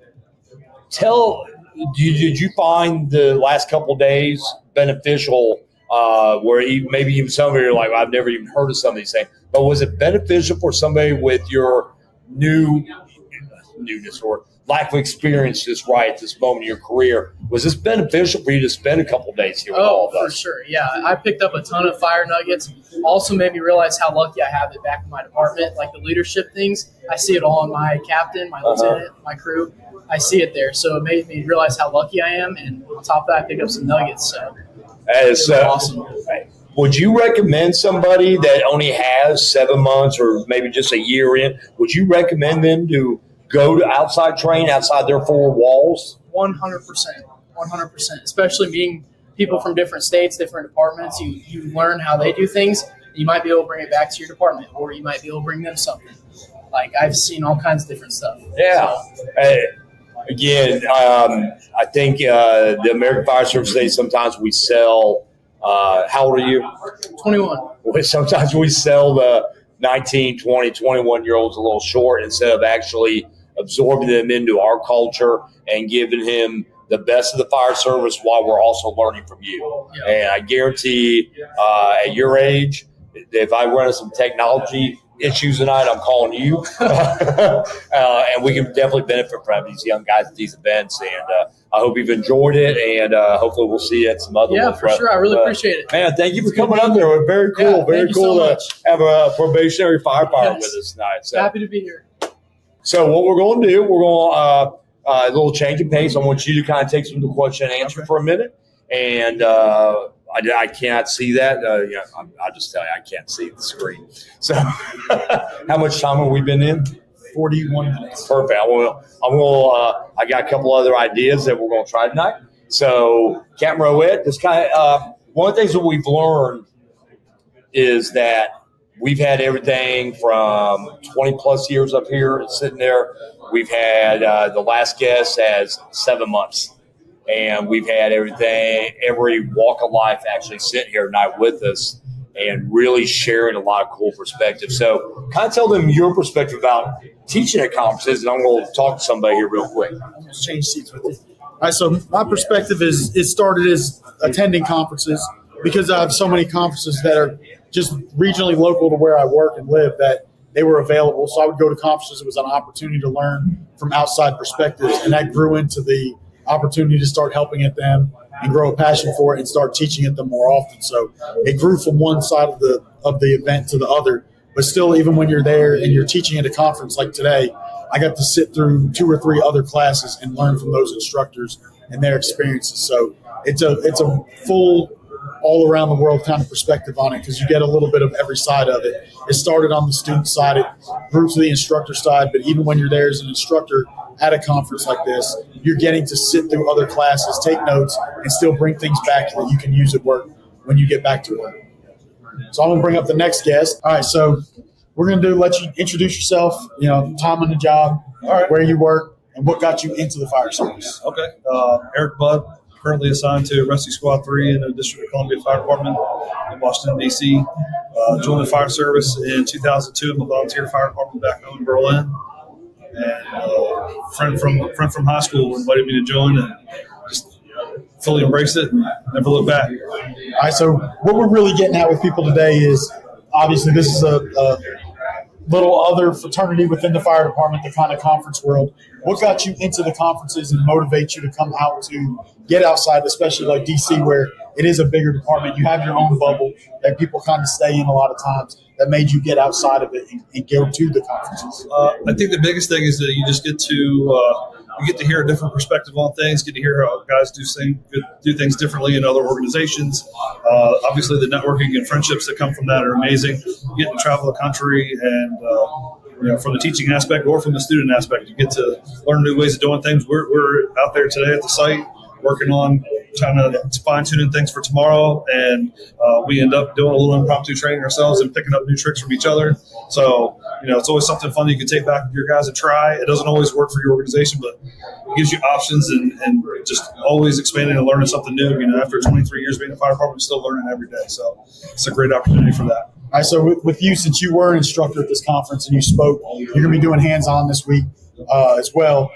Did you find the last couple of days beneficial where maybe even somebody are like, I've never even heard of some of these things, but was it beneficial for somebody with your newness or lack of experience just right at this moment in your career? Was this beneficial for you to spend a couple of days here with all of us? For sure. Yeah, I picked up a ton of fire nuggets. Also made me realize how lucky I have it back in my department. Like the leadership things, I see it all in my captain, my lieutenant, my crew. I see it there. So it made me realize how lucky I am. And on top of that, I picked up some nuggets. So that is awesome. Would you recommend somebody that only has 7 months or maybe just a year in, would you recommend them to go to outside train outside their four walls? 100%. 100%. Especially being people from different states, different departments. You learn how they do things. You might be able to bring it back to your department, or you might be able to bring them something. Like I've seen all kinds of different stuff. Yeah. Again, I think the American Fire Service today, sometimes we sell, how old are you? 21. Sometimes we sell the 19, 20, 21-year-olds a little short instead of actually absorbing them into our culture and giving him the best of the fire service while we're also learning from you. Yeah. And I guarantee at your age, if I run into some technology issues tonight, I'm calling you. And we can definitely benefit from these young guys at these events. And I hope you've enjoyed it. And hopefully we'll see you at some other Yeah, ones. for sure. I really appreciate it. Man, thank you for coming up there. Very cool. Yeah, very thank you cool so to much. have a probationary firefighter Yes. with us tonight. So. Happy to be here. So what we're going to do, we're going to a little change of pace. I want you to kind of take some of the question and answer for a minute. And I cannot see that. I'll just tell you, I can't see the screen. So how much time have we been in? 41 minutes. Perfect. I got a couple other ideas that we're going to try tonight. So Captain Rowett, this kind of one of the things that we've learned is that we've had everything from 20 plus years up here sitting there. We've had the last guest has 7 months. And we've had every walk of life actually sitting here tonight with us and really sharing a lot of cool perspectives. So kind of tell them your perspective about teaching at conferences, and I'm going to talk to somebody here real quick. I'm going to change seats with you. All right, so my perspective is it started as attending conferences because I have so many conferences that are just regionally local to where I work and live that they were available. So I would go to conferences. It was an opportunity to learn from outside perspectives, and that grew into the opportunity to start helping at them and grow a passion for it and start teaching at them more often. So it grew from one side of the event to the other. But still, even when you're there and you're teaching at a conference like today, I got to sit through 2 or 3 other classes and learn from those instructors and their experiences. So it's a full all around the world kind of perspective on it because you get a little bit of every side of it. It started on the student side, it grew to the instructor side, but even when you're there as an instructor at a conference like this, you're getting to sit through other classes, take notes, and still bring things back that you can use at work when you get back to work. So I'm going to bring up the next guest. All right, so we're going to let you introduce yourself, time on the job, where you work, and what got you into the fire service. Okay. Eric Budd, currently assigned to Rescue Squad 3 in the District of Columbia Fire Department in Washington, D.C. Joined the fire service in 2002 in the volunteer fire department back home in Berlin. And a friend from high school invited me to join and just fully embraced it and never looked back. All right, so what we're really getting at with people today is obviously this is a little other fraternity within the fire department, the kind of conference world. What got you into the conferences and motivate you to come out to get outside, especially like DC where it is a bigger department? You have your own bubble that people kind of stay in a lot of times that made you get outside of it and go to the conferences. I think the biggest thing is that you just get to hear a different perspective on things, get to hear how guys do things differently in other organizations. Obviously, the networking and friendships that come from that are amazing. You get to travel the country and from the teaching aspect or from the student aspect, you get to learn new ways of doing things. We're out there today at the site working on trying to fine-tuning things for tomorrow, and we end up doing a little impromptu training ourselves and picking up new tricks from each other. So, it's always something fun you can take back with your guys and try. It doesn't always work for your organization, but it gives you options and just always expanding and learning something new. After 23 years being in the fire department, we're still learning every day. So it's a great opportunity for that. All right, so with you, since you were an instructor at this conference and you spoke, you're going to be doing hands-on this week as well.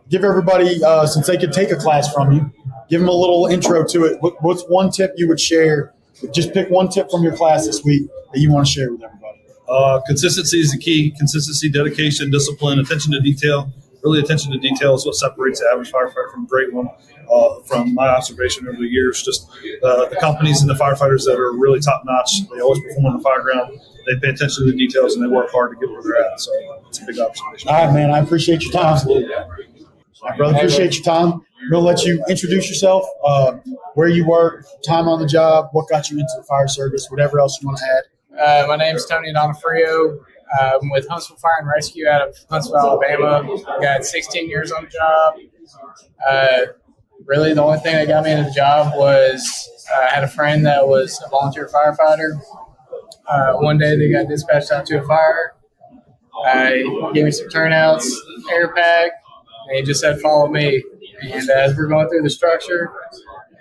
Give everybody, since they could take a class from you, give them a little intro to it. What's one tip you would share? Just pick one tip from your class this week that you want to share with everybody. Consistency is the key. Consistency, dedication, discipline, attention to detail. Really, attention to detail is what separates the average firefighter from a great one. From my observation over the years, just the companies and the firefighters that are really top-notch, they always perform on the fire ground. They pay attention to the details, and they work hard to get where they're at. So it's a big observation. All right, man. I appreciate your time. I really appreciate your time. I'm going to let you introduce yourself, where you work, time on the job, what got you into the fire service, whatever else you want to add. My name's Tony Donofrio. I'm with Huntsville Fire and Rescue out of Huntsville, Alabama. Got 16 years on the job. really the only thing that got me into the job was I had a friend that was a volunteer firefighter. One day they got dispatched out to a fire. He gave me some turnouts, air pack, and he just said, follow me. And as we're going through the structure,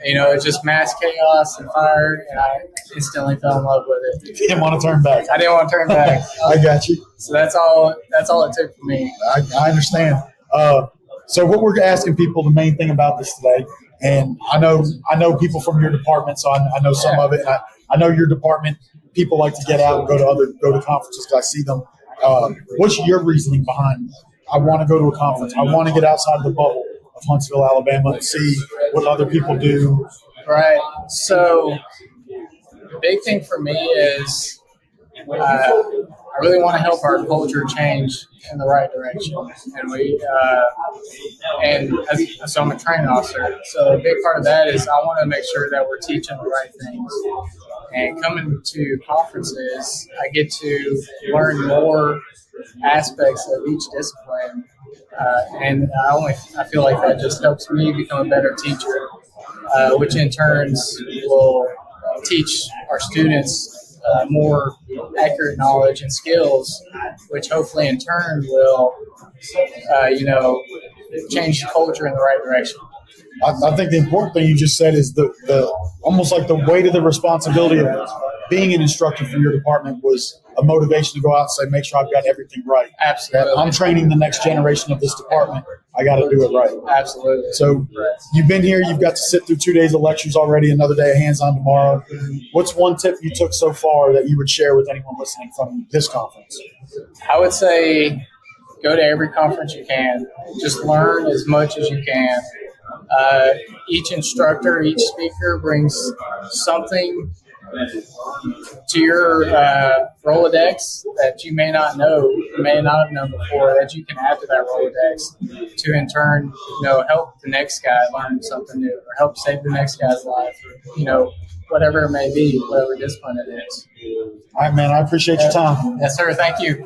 it's just mass chaos and fire, and I instantly fell in love with it. You didn't want to turn back. I didn't want to turn back. I got you. So that's all it took for me. I understand. So what we're asking people, the main thing about this today, and I know people from your department, so I know some of it. And I know your department, people like to get out and go to conferences because I see them. What's your reasoning behind, I want to go to a conference, I want to get outside the bubble of Huntsville, Alabama, and see what other people do? Right. So the big thing for me is I really want to help our culture change in the right direction. And so I'm a training officer. So a big part of that is I want to make sure that we're teaching the right things. And coming to conferences, I get to learn more aspects of each discipline. And I feel like that just helps me become a better teacher, which in turns will teach our students more accurate knowledge and skills, which hopefully in turn will, change the culture in the right direction. I think the important thing you just said is the almost like the weight of the responsibility of being an instructor for your department was a motivation to go out and say, make sure I've got everything right. Absolutely. I'm training the next generation of this department. I got to do it right. Absolutely. So you've been here. You've got to sit through 2 days of lectures already, another day of hands-on tomorrow. What's one tip you took so far that you would share with anyone listening from this conference? I would say go to every conference you can. Just learn as much as you can. Each instructor, each speaker brings something to your Rolodex that you may not know, may not have known before, that you can add to that Rolodex to in turn, help the next guy learn something new or help save the next guy's life, whatever it may be, whatever discipline it is. All right, man, I appreciate your time. Yes, sir. Thank you.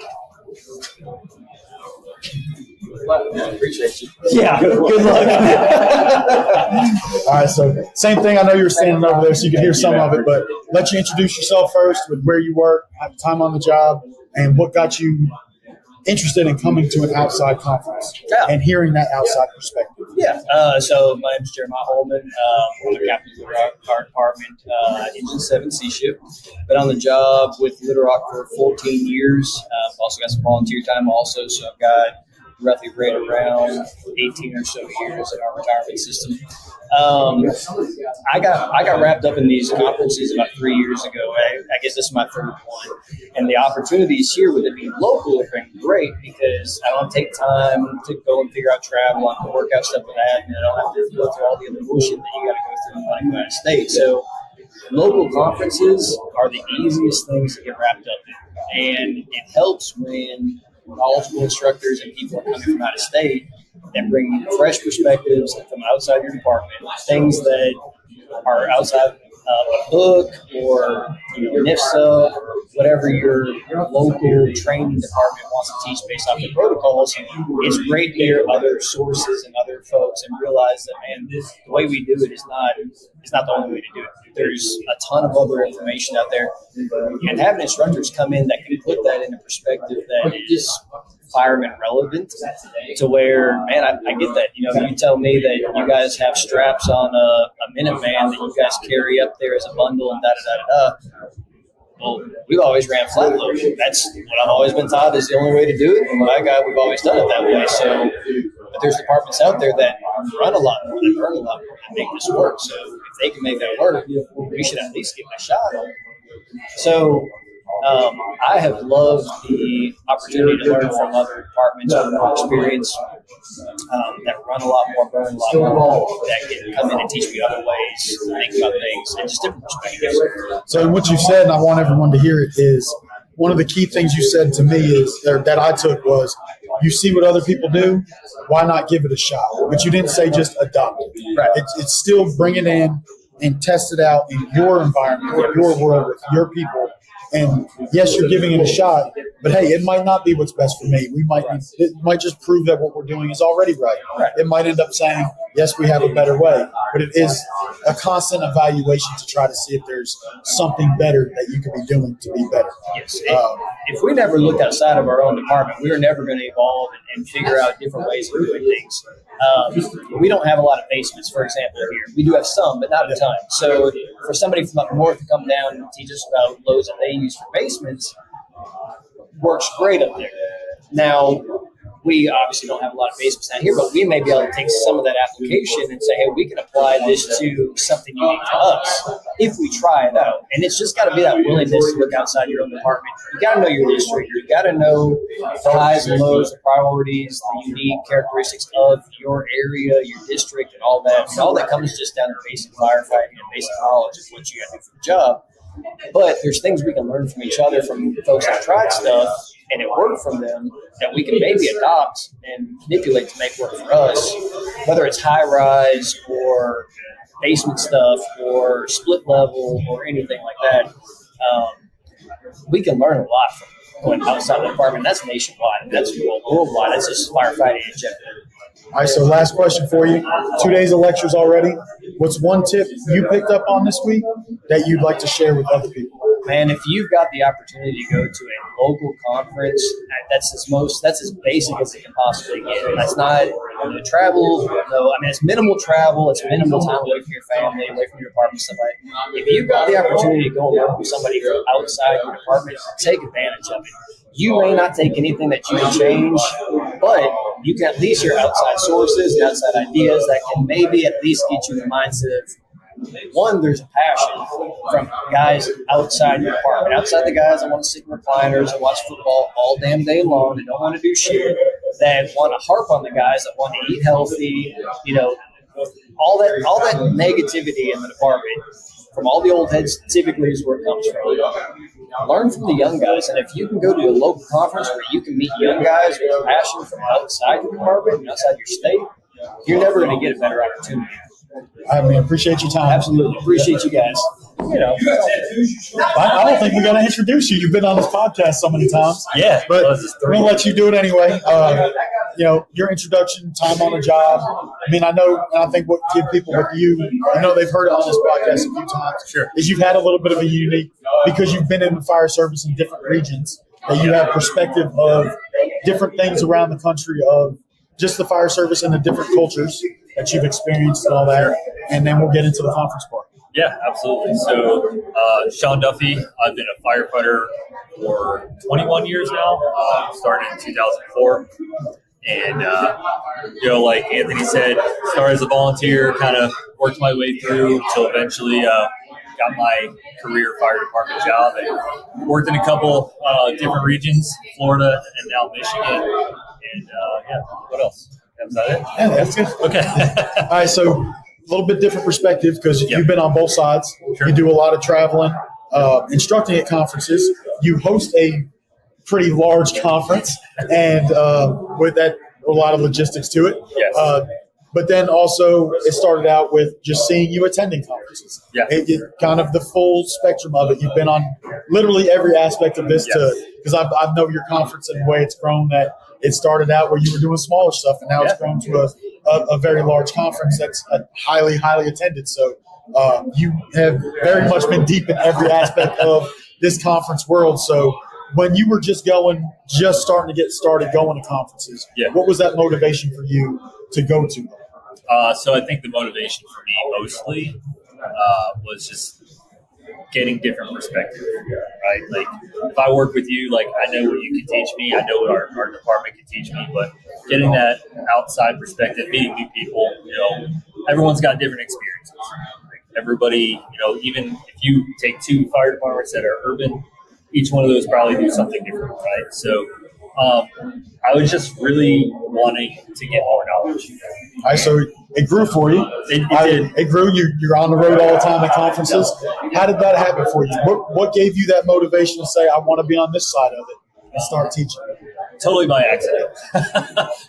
Appreciate you. Yeah, good luck. All right, so same thing. I know you were standing over there, so you can hear some of it, but let you introduce yourself first with where you work, time on the job, and what got you interested in coming to an outside conference and hearing that outside perspective. Yeah, so my name is Jeremiah Holman. I'm a captain of the Fire Department, Engine 7 C shift. Been on the job with Little Rock for 14 years. Also got some volunteer time also, so I've got roughly right around 18 or so years in our retirement system. I got wrapped up in these conferences about 3 years ago. I guess this is my third one. And the opportunities here with it being local have been great because I don't take time to go and figure out travel. I can work out stuff with that, and I don't have to go through all the other bullshit that you got to go through when I go out of state. So local conferences are the easiest things to get wrapped up in. And it helps when knowledgeable instructors and people are coming from out of state that bring fresh perspectives from outside your department, things that are outside of a book or NIFSA, whatever your local training department wants to teach based off the protocols. It's great to hear other sources and other folks and realize that, man, the way we do it is not the only way to do it. There's a ton of other information out there, and having instructors come in that can put that in a perspective that is fireman relevant to where, man, I get that. You tell me that you guys have straps on a Minuteman that you guys carry up there as a bundle and da-da-da-da-da. Well, we've always ran flat load. That's what I've always been taught is the only way to do it. And my guy, we've always done it that way. So, but there's departments out there that run a lot more, that burn a lot more, and make this work. So if they can make that work, we should at least give it a shot. So I have loved the opportunity to learn from other departments with more experience that run a lot more, burn a lot more, that can come in and teach me other ways to think about things and just different perspectives. So what you said, and I want everyone to hear it, is one of the key things you said to me is, or that I took was, you see what other people do, why not give it a shot? But you didn't say just adopt it. Right. It's still bring it in and test it out in your environment, in your world, with your people, And yes, you're giving it a shot, but hey, it might not be what's best for me. It might just prove that what we're doing is already right. It might end up saying, yes, we have a better way, but it is a constant evaluation to try to see if there's something better that you could be doing to be better. Yes. If we never looked outside of our own department, we were never going to evolve and figure out different ways of doing things. We don't have a lot of basements, for example, here. We do have some, but not a ton. So for somebody from up north to come down and teach us about loads that they use for basements, works great up there. Now, we obviously don't have a lot of basements down here, but we may be able to take some of that application and say, hey, we can apply this to something unique to us if we try it out. And it's just got to be that willingness to look outside your own department. You got to know your district. You got to know the highs and lows, the priorities, the unique characteristics of your area, your district, and all that. And all that comes just down to basic firefighting and basic knowledge of what you got to do for the job. But there's things we can learn from each other, from folks that tried stuff and it worked from them, that we can maybe adopt and manipulate to make work for us, whether it's high rise or basement stuff or split level or anything like that. We can learn a lot from going outside the department. That's nationwide. That's worldwide. That's just firefighting in general. All right, so last question for you. 2 days of lectures already. What's one tip you picked up on this week that you'd like to share with other people? Man, if you've got the opportunity to go to a local conference, that's as basic as it can possibly get. That's not travel. No, I mean, it's minimal travel. It's minimal time away from your family, away from your department, stuff like that. If you've got the opportunity to go and work with somebody from outside your department, take advantage of it. You may not take anything that you can change, but you can at least hear outside sources and outside ideas that can maybe at least get you in the mindset of, one, there's a passion from guys outside your department, outside the guys that want to sit in recliners and watch football all damn day long and don't want to do shit, that want to harp on the guys that want to eat healthy, all that negativity in the department from all the old heads typically is where it comes from. Learn from the young guys, and if you can go to a local conference where you can meet young guys with passion from outside your department and outside your state, you're never going to get a better opportunity. I mean, appreciate your time. Absolutely. Appreciate you guys. I don't think we got to introduce you. You've been on this podcast so many times. Yeah. But we're going to let you do it anyway. Your introduction, time on the job. I mean, I know, and I think what give people with you, they've heard it on this podcast a few times, Sure. is you've had a little bit of a unique, because you've been in the fire service in different regions, that you have perspective of different things around the country, of just the fire service and the different cultures that you've experienced and all that. And then we'll get into the conference part. Yeah, absolutely. So, Sean Duffy, I've been a firefighter for 21 years now. Started in 2004. And, like Anthony said, started as a volunteer, kind of worked my way through until eventually got my career fire department job. And worked in a couple different regions, Florida and now Michigan. And, what else? Was that it? Yeah, that's good. Okay. All right, so a little bit different perspective because you've been on both sides. Sure. You do a lot of traveling, instructing at conferences. You host a pretty large conference, and with that, a lot of logistics to it. Yes. But then also, it started out with just seeing you attending conferences. Yeah. It kind of the full spectrum of it. You've been on literally every aspect of this because I know your conference and the way it's grown, that it started out where you were doing smaller stuff, and now it's grown to a very large conference that's highly, highly attended. So you have very much been deep in every aspect of this conference world. So when you were just starting to get started going to conferences, what was that motivation for you to go to? So I think the motivation for me mostly was just getting different perspectives, right? Like if I work with you, like I know what you can teach me, I know what our department can teach me, but getting that outside perspective, meeting new people, everyone's got different experiences. Like everybody, even if you take two fire departments that are urban, each one of those probably do something different, right? So I was just really wanting to get more knowledge. All right, so it grew for you. It did. It grew. You're on the road all the time at conferences. How did that happen for you? What gave you that motivation to say, I want to be on this side of it and start teaching? Totally by accident.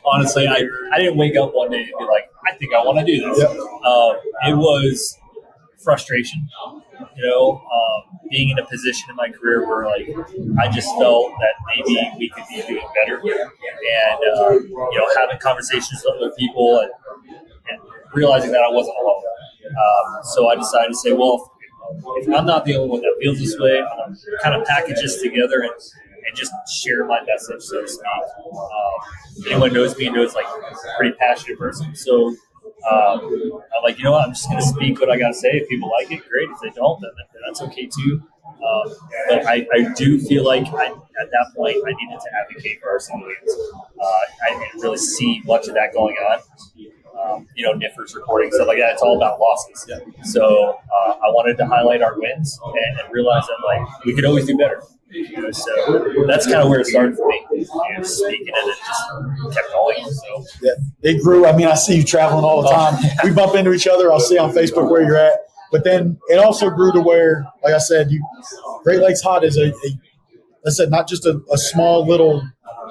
Honestly, I didn't wake up one day and be like, I think I want to do this. Yep. It was frustration, being in a position in my career where like I just felt that maybe we could be doing better, and having conversations with other people and realizing that I wasn't alone. So I decided to say, well, if I'm not the only one that feels this way, I'm going to kind of package this together and just share my message, so to speak. Anyone knows me knows like I'm a pretty passionate person. So I'm like, you know what, I'm just going to speak what I got to say. If people like it, great. If they don't, then that's okay too. But I do feel like at that point I needed to advocate for our civilians. I didn't really see much of that going on. NIFR's reporting, stuff like that. It's all about losses. Yeah. So I wanted to highlight our wins and realize that like we could always do better. So that's kind of where it started for me. Speaking and it just kept going. So yeah, it grew. I mean, I see you traveling all the time. We bump into each other. I'll see on Facebook where you're at. But then it also grew to where, like I said, Great Lakes Hot is not just a small little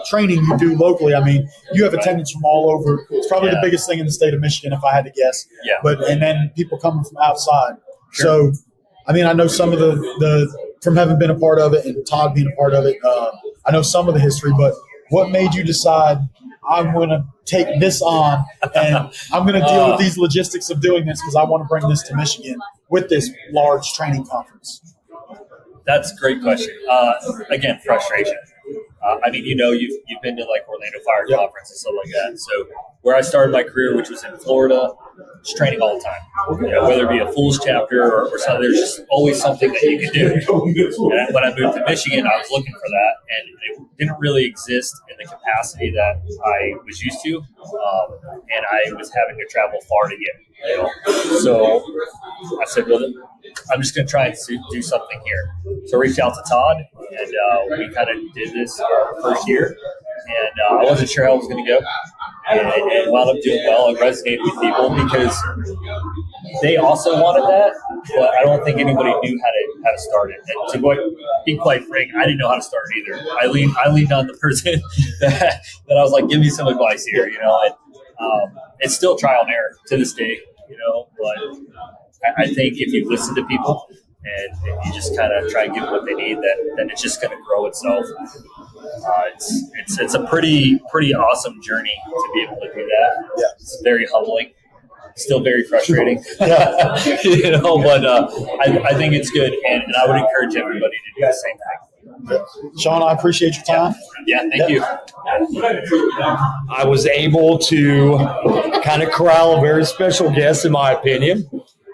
training you do locally. I mean, you have attendance from all over. It's probably the biggest thing in the state of Michigan, if I had to guess. Yeah. And then people coming from outside. Sure. So, I mean, I know some of the from having been a part of it and Todd being a part of it. I know some of the history, but what made you decide I'm going to take this on and I'm going to deal with these logistics of doing this because I want to bring this to Michigan with this large training conference? That's a great question. Again, frustration. I mean, you've been to like Orlando Fire Conference and stuff like that. So where I started my career, which was in Florida, just training all the time. Whether it be a Fools chapter or something, there's just always something that you can do. And when I moved to Michigan, I was looking for that, and it didn't really exist in the capacity that I was used to, and I was having to travel far to get. So I said, well, I'm just going to try and do something here. So I reached out to Todd, and we kind of did this our first year, and I wasn't sure how it was going to go. And it wound up doing well. It resonated with people because they also wanted that, but I don't think anybody knew how to start it. And to be quite frank, I didn't know how to start it either. I leaned on the person that I was like, give me some advice here, And it's still trial and error to this day, But I think if you listen to people and you just kind of try and give them what they need, then it's just going to grow itself. It's a pretty awesome journey to be able to do that. Yeah. It's very humbling, still very frustrating. But I think it's good, and I would encourage everybody to do the same thing. Sean, I appreciate your time. Yeah, thank you. I was able to kind of corral a very special guest, in my opinion.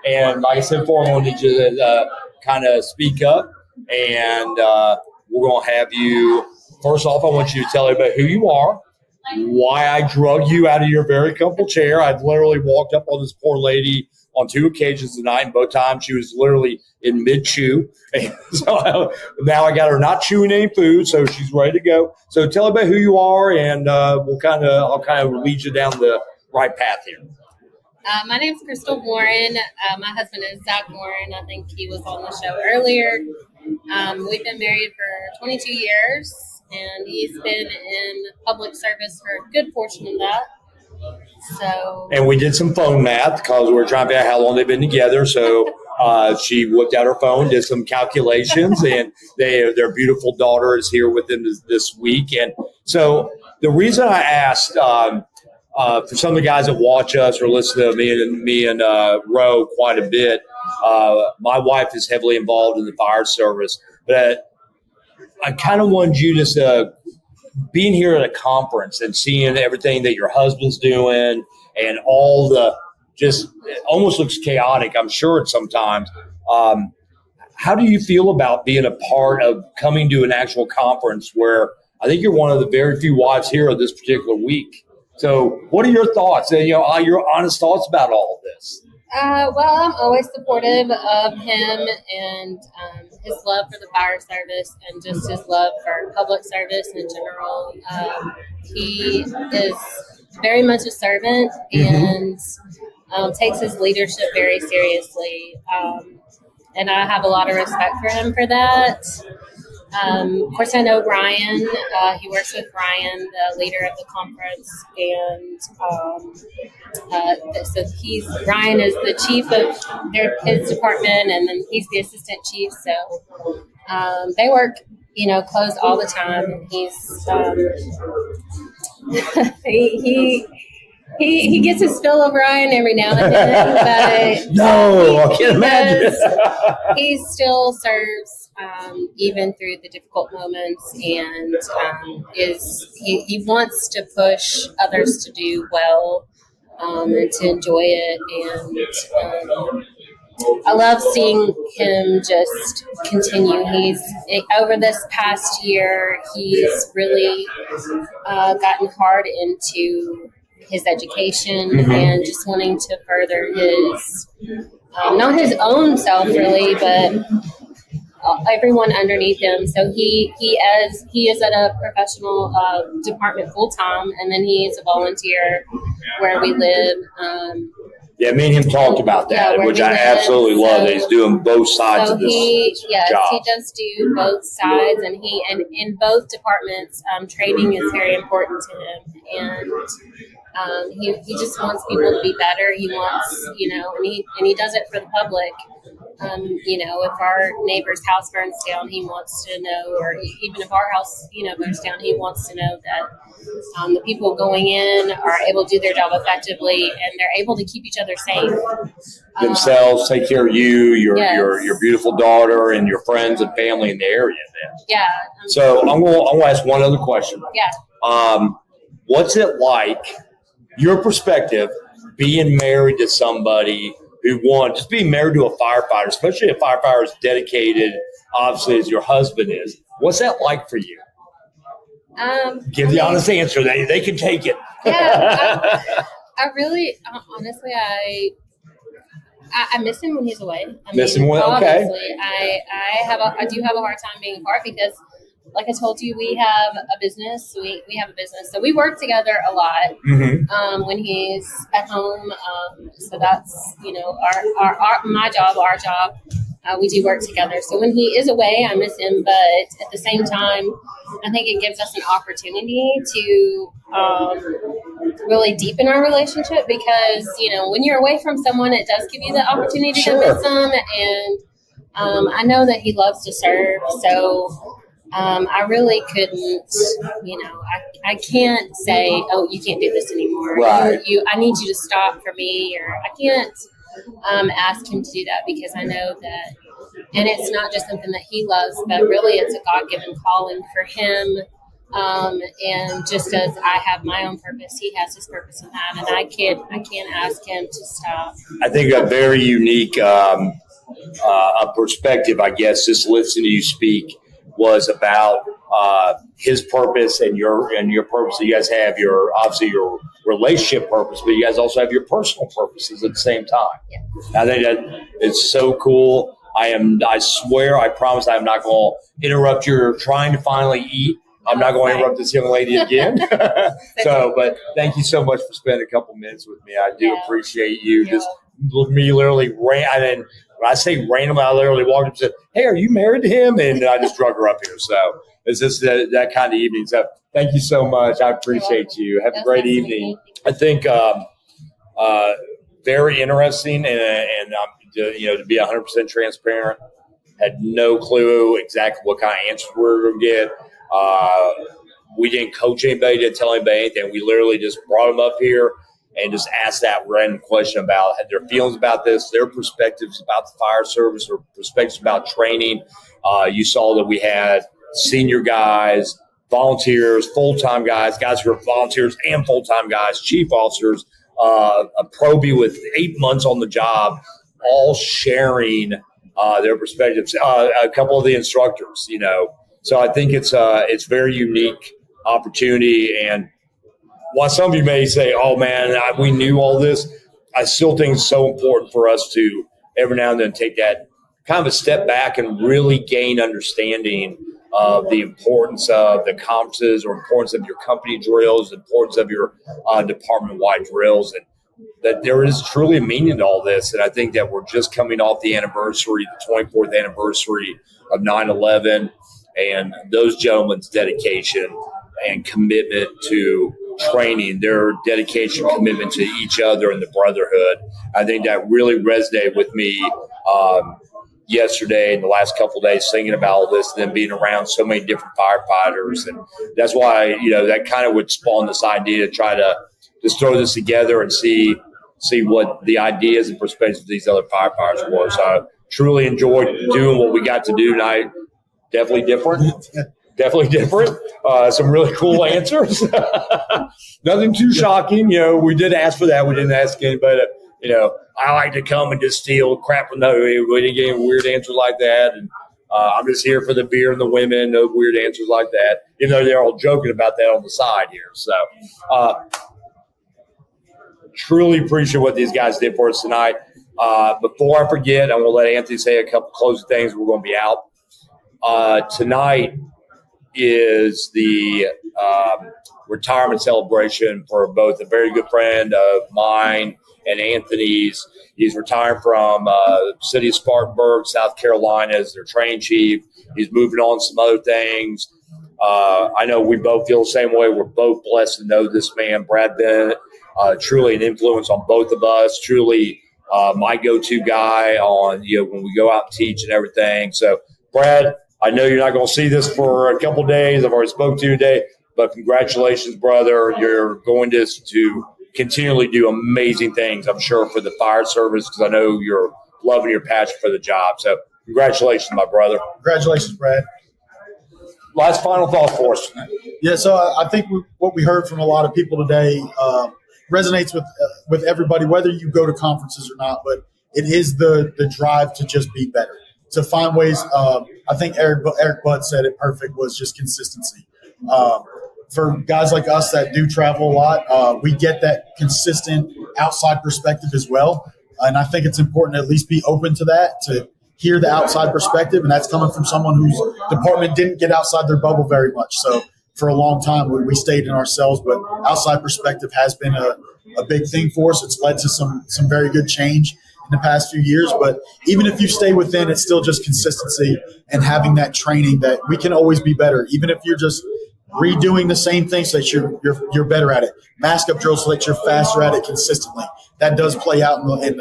And like I said before, I wanted you to kind of speak up. And we're going to have you, first off, I want you to tell everybody who you are, why I drug you out of your very comfortable chair. I literally walked up on this poor lady on 2 occasions tonight, and both times she was literally in mid-chew. And so now I got her not chewing any food, so she's ready to go. So tell everybody who you are, and I'll kind of lead you down the right path here. My name is Crystal Warren. My husband is Zach Warren. I think he was on the show earlier. We've been married for 22 years, and he's been in public service for a good portion of that. And we did some phone math because we were trying to figure out how long they've been together. So she whipped out her phone, did some calculations, and their beautiful daughter is here with them this week. And so the reason I asked for some of the guys that watch us or listen to me and Ro quite a bit, my wife is heavily involved in the fire service, but I kind of wanted you to being here at a conference and seeing everything that your husband's doing and all the just it almost looks chaotic, I'm sure sometimes. How do you feel about being a part of coming to an actual conference where I think you're one of the very few wives here of this particular week? So what are your thoughts and your honest thoughts about all of this? Well, I'm always supportive of him and his love for the fire service and just his love for public service in general. He is very much a servant and takes his leadership very seriously. And I have a lot of respect for him for that. Of course, I know Ryan. He works with Ryan, the leader of the conference, and so Ryan is the chief of his department, and then he's the assistant chief. So they work, close all the time. And he's he gets his fill of Ryan every now and then, but I can't imagine. He still serves even through the difficult moments, and he wants to push others to do well and to enjoy it. And I love seeing him just continue. Over this past year, he's really gotten hard into his education and just wanting to further his, not his own self really, but everyone underneath him. So he is at a professional department full time, and then he is a volunteer where we live. Yeah, me and him talked about that, which I absolutely love. That he's doing both sides of this job. He does do both sides, and in both departments, training is very important to him, and he just wants people to be better. He wants, and he does it for the public. If our neighbor's house burns down, he wants to know, or even if our house, burns down, he wants to know that the people going in are able to do their job effectively, and they're able to keep each other safe. Themselves, take care of you, your beautiful daughter, and your friends and family in the area. Then. Yeah. So I'm going to ask one other question. Yeah. What's it like, your perspective, being married to somebody who just being married to a firefighter, especially a firefighter as dedicated, obviously, as your husband is. What's that like for you? Give the honest answer. They can take it. Yeah, I really, honestly, I miss him when he's away. Okay. I do have a hard time being apart because, like I told you, we have a business. We have a business, so we work together a lot when he's at home. So that's my job, our job. We do work together. So when he is away, I miss him. But at the same time, I think it gives us an opportunity to really deepen our relationship because when you're away from someone, it does give you the opportunity to miss them. And I know that he loves to serve, so. I really couldn't, I can't say, oh, you can't do this anymore. Right. I need you to stop for me, or I can't ask him to do that because I know that, and it's not just something that he loves, but really it's a God-given calling for him. And just as I have my own purpose, he has his purpose in that, and I can't ask him to stop. I think a very unique perspective, I guess, just listening to you speak, was about his purpose and your purpose. You guys have obviously your relationship purpose, but you guys also have your personal purposes at the same time. Yeah. I think that it's so cool. I swear, I promise I'm not going to interrupt your trying to finally eat. I'm not going to interrupt this young lady again. But thank you so much for spending a couple minutes with me. I do appreciate you. Just me literally when I say randomly, I literally walked up and said, "Hey, are you married to him?" And I just drug her up here. So it's just that kind of evening. So thank you so much. I appreciate you. Have a great evening. I think very interesting, and to be 100% transparent, had no clue exactly what kind of answers we were going to get. We didn't coach anybody, didn't tell anybody anything. We literally just brought them up here and just asked that random question about their feelings about this, their perspectives about the fire service, their perspectives about training. You saw that we had senior guys, volunteers, full-time guys who are volunteers and full-time guys, chief officers, a probie with 8 months on the job, all sharing their perspectives. A couple of the instructors, So I think it's very unique opportunity. And while some of you may say, "Oh man, we knew all this," I still think it's so important for us to every now and then take that kind of a step back and really gain understanding of the importance of the conferences, or importance of your company drills, the importance of your department-wide drills, and that there is truly a meaning to all this. And I think that we're just coming off the 24th anniversary of 9/11. And those gentlemen's dedication and commitment to training, their dedication, commitment to each other and the brotherhood, I think that really resonated with me yesterday and the last couple of days, thinking about all this and then being around so many different firefighters. And that's why, that kind of would spawn this idea to try to just throw this together and see what the ideas and perspectives of these other firefighters were. So I truly enjoyed doing what we got to do tonight. Definitely different. Some really cool answers. Nothing too shocking. We did ask for that. We didn't ask anybody. I like to come and just steal crap from we didn't get any weird answers like that. And I'm just here for the beer and the women. No weird answers like that. Even though they're all joking about that on the side here. So truly appreciate what these guys did for us tonight. Before I forget, I'm going to let Anthony say a couple closing things. We're going to be out. Tonight is the retirement celebration for both a very good friend of mine and Anthony's. He's retired from the city of Spartanburg, South Carolina, as their training chief. He's moving on to some other things. I know we both feel the same way. We're both blessed to know this man, Brad Bennett, truly an influence on both of us, truly my go-to guy on, when we go out and teach and everything. So, Brad, I know you're not going to see this for a couple of days. I've already spoken to you today, but congratulations, brother. You're going to continually do amazing things, I'm sure, for the fire service, because I know you're loving your passion for the job. So congratulations, my brother. Congratulations, Brad. Last final thought for us. Yeah, so I think what we heard from a lot of people today resonates with everybody, whether you go to conferences or not, but it is the drive to just be better, to find ways. I think Eric Budd said it perfect, was just consistency. For guys like us that do travel a lot, we get that consistent outside perspective as well. And I think it's important to at least be open to that, to hear the outside perspective. And that's coming from someone whose department didn't get outside their bubble very much. So for a long time, we stayed in ourselves, but outside perspective has been a big thing for us. It's led to some very good change in the past few years. But even if you stay within, it's still just consistency and having that training that we can always be better. Even if you're just redoing the same thing so that you're better at it. Mask up drills so that you're faster at it consistently. That does play out in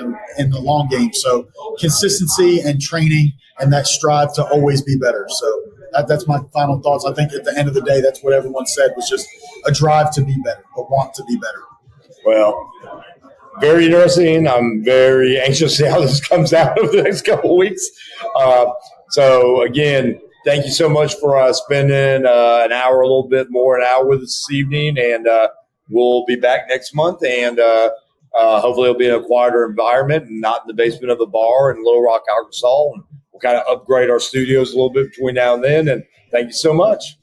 the long game. So consistency and training and that strive to always be better. So that's my final thoughts. I think at the end of the day, that's what everyone said, was just a drive to be better, a want to be better. Well, very interesting. I'm very anxious to see how this comes out over the next couple of weeks. So again, thank you so much for spending an hour, a little bit more, an hour with us this evening. And we'll be back next month. And hopefully it'll be in a quieter environment and not in the basement of a bar in Little Rock, Arkansas. And we'll kind of upgrade our studios a little bit between now and then. And thank you so much.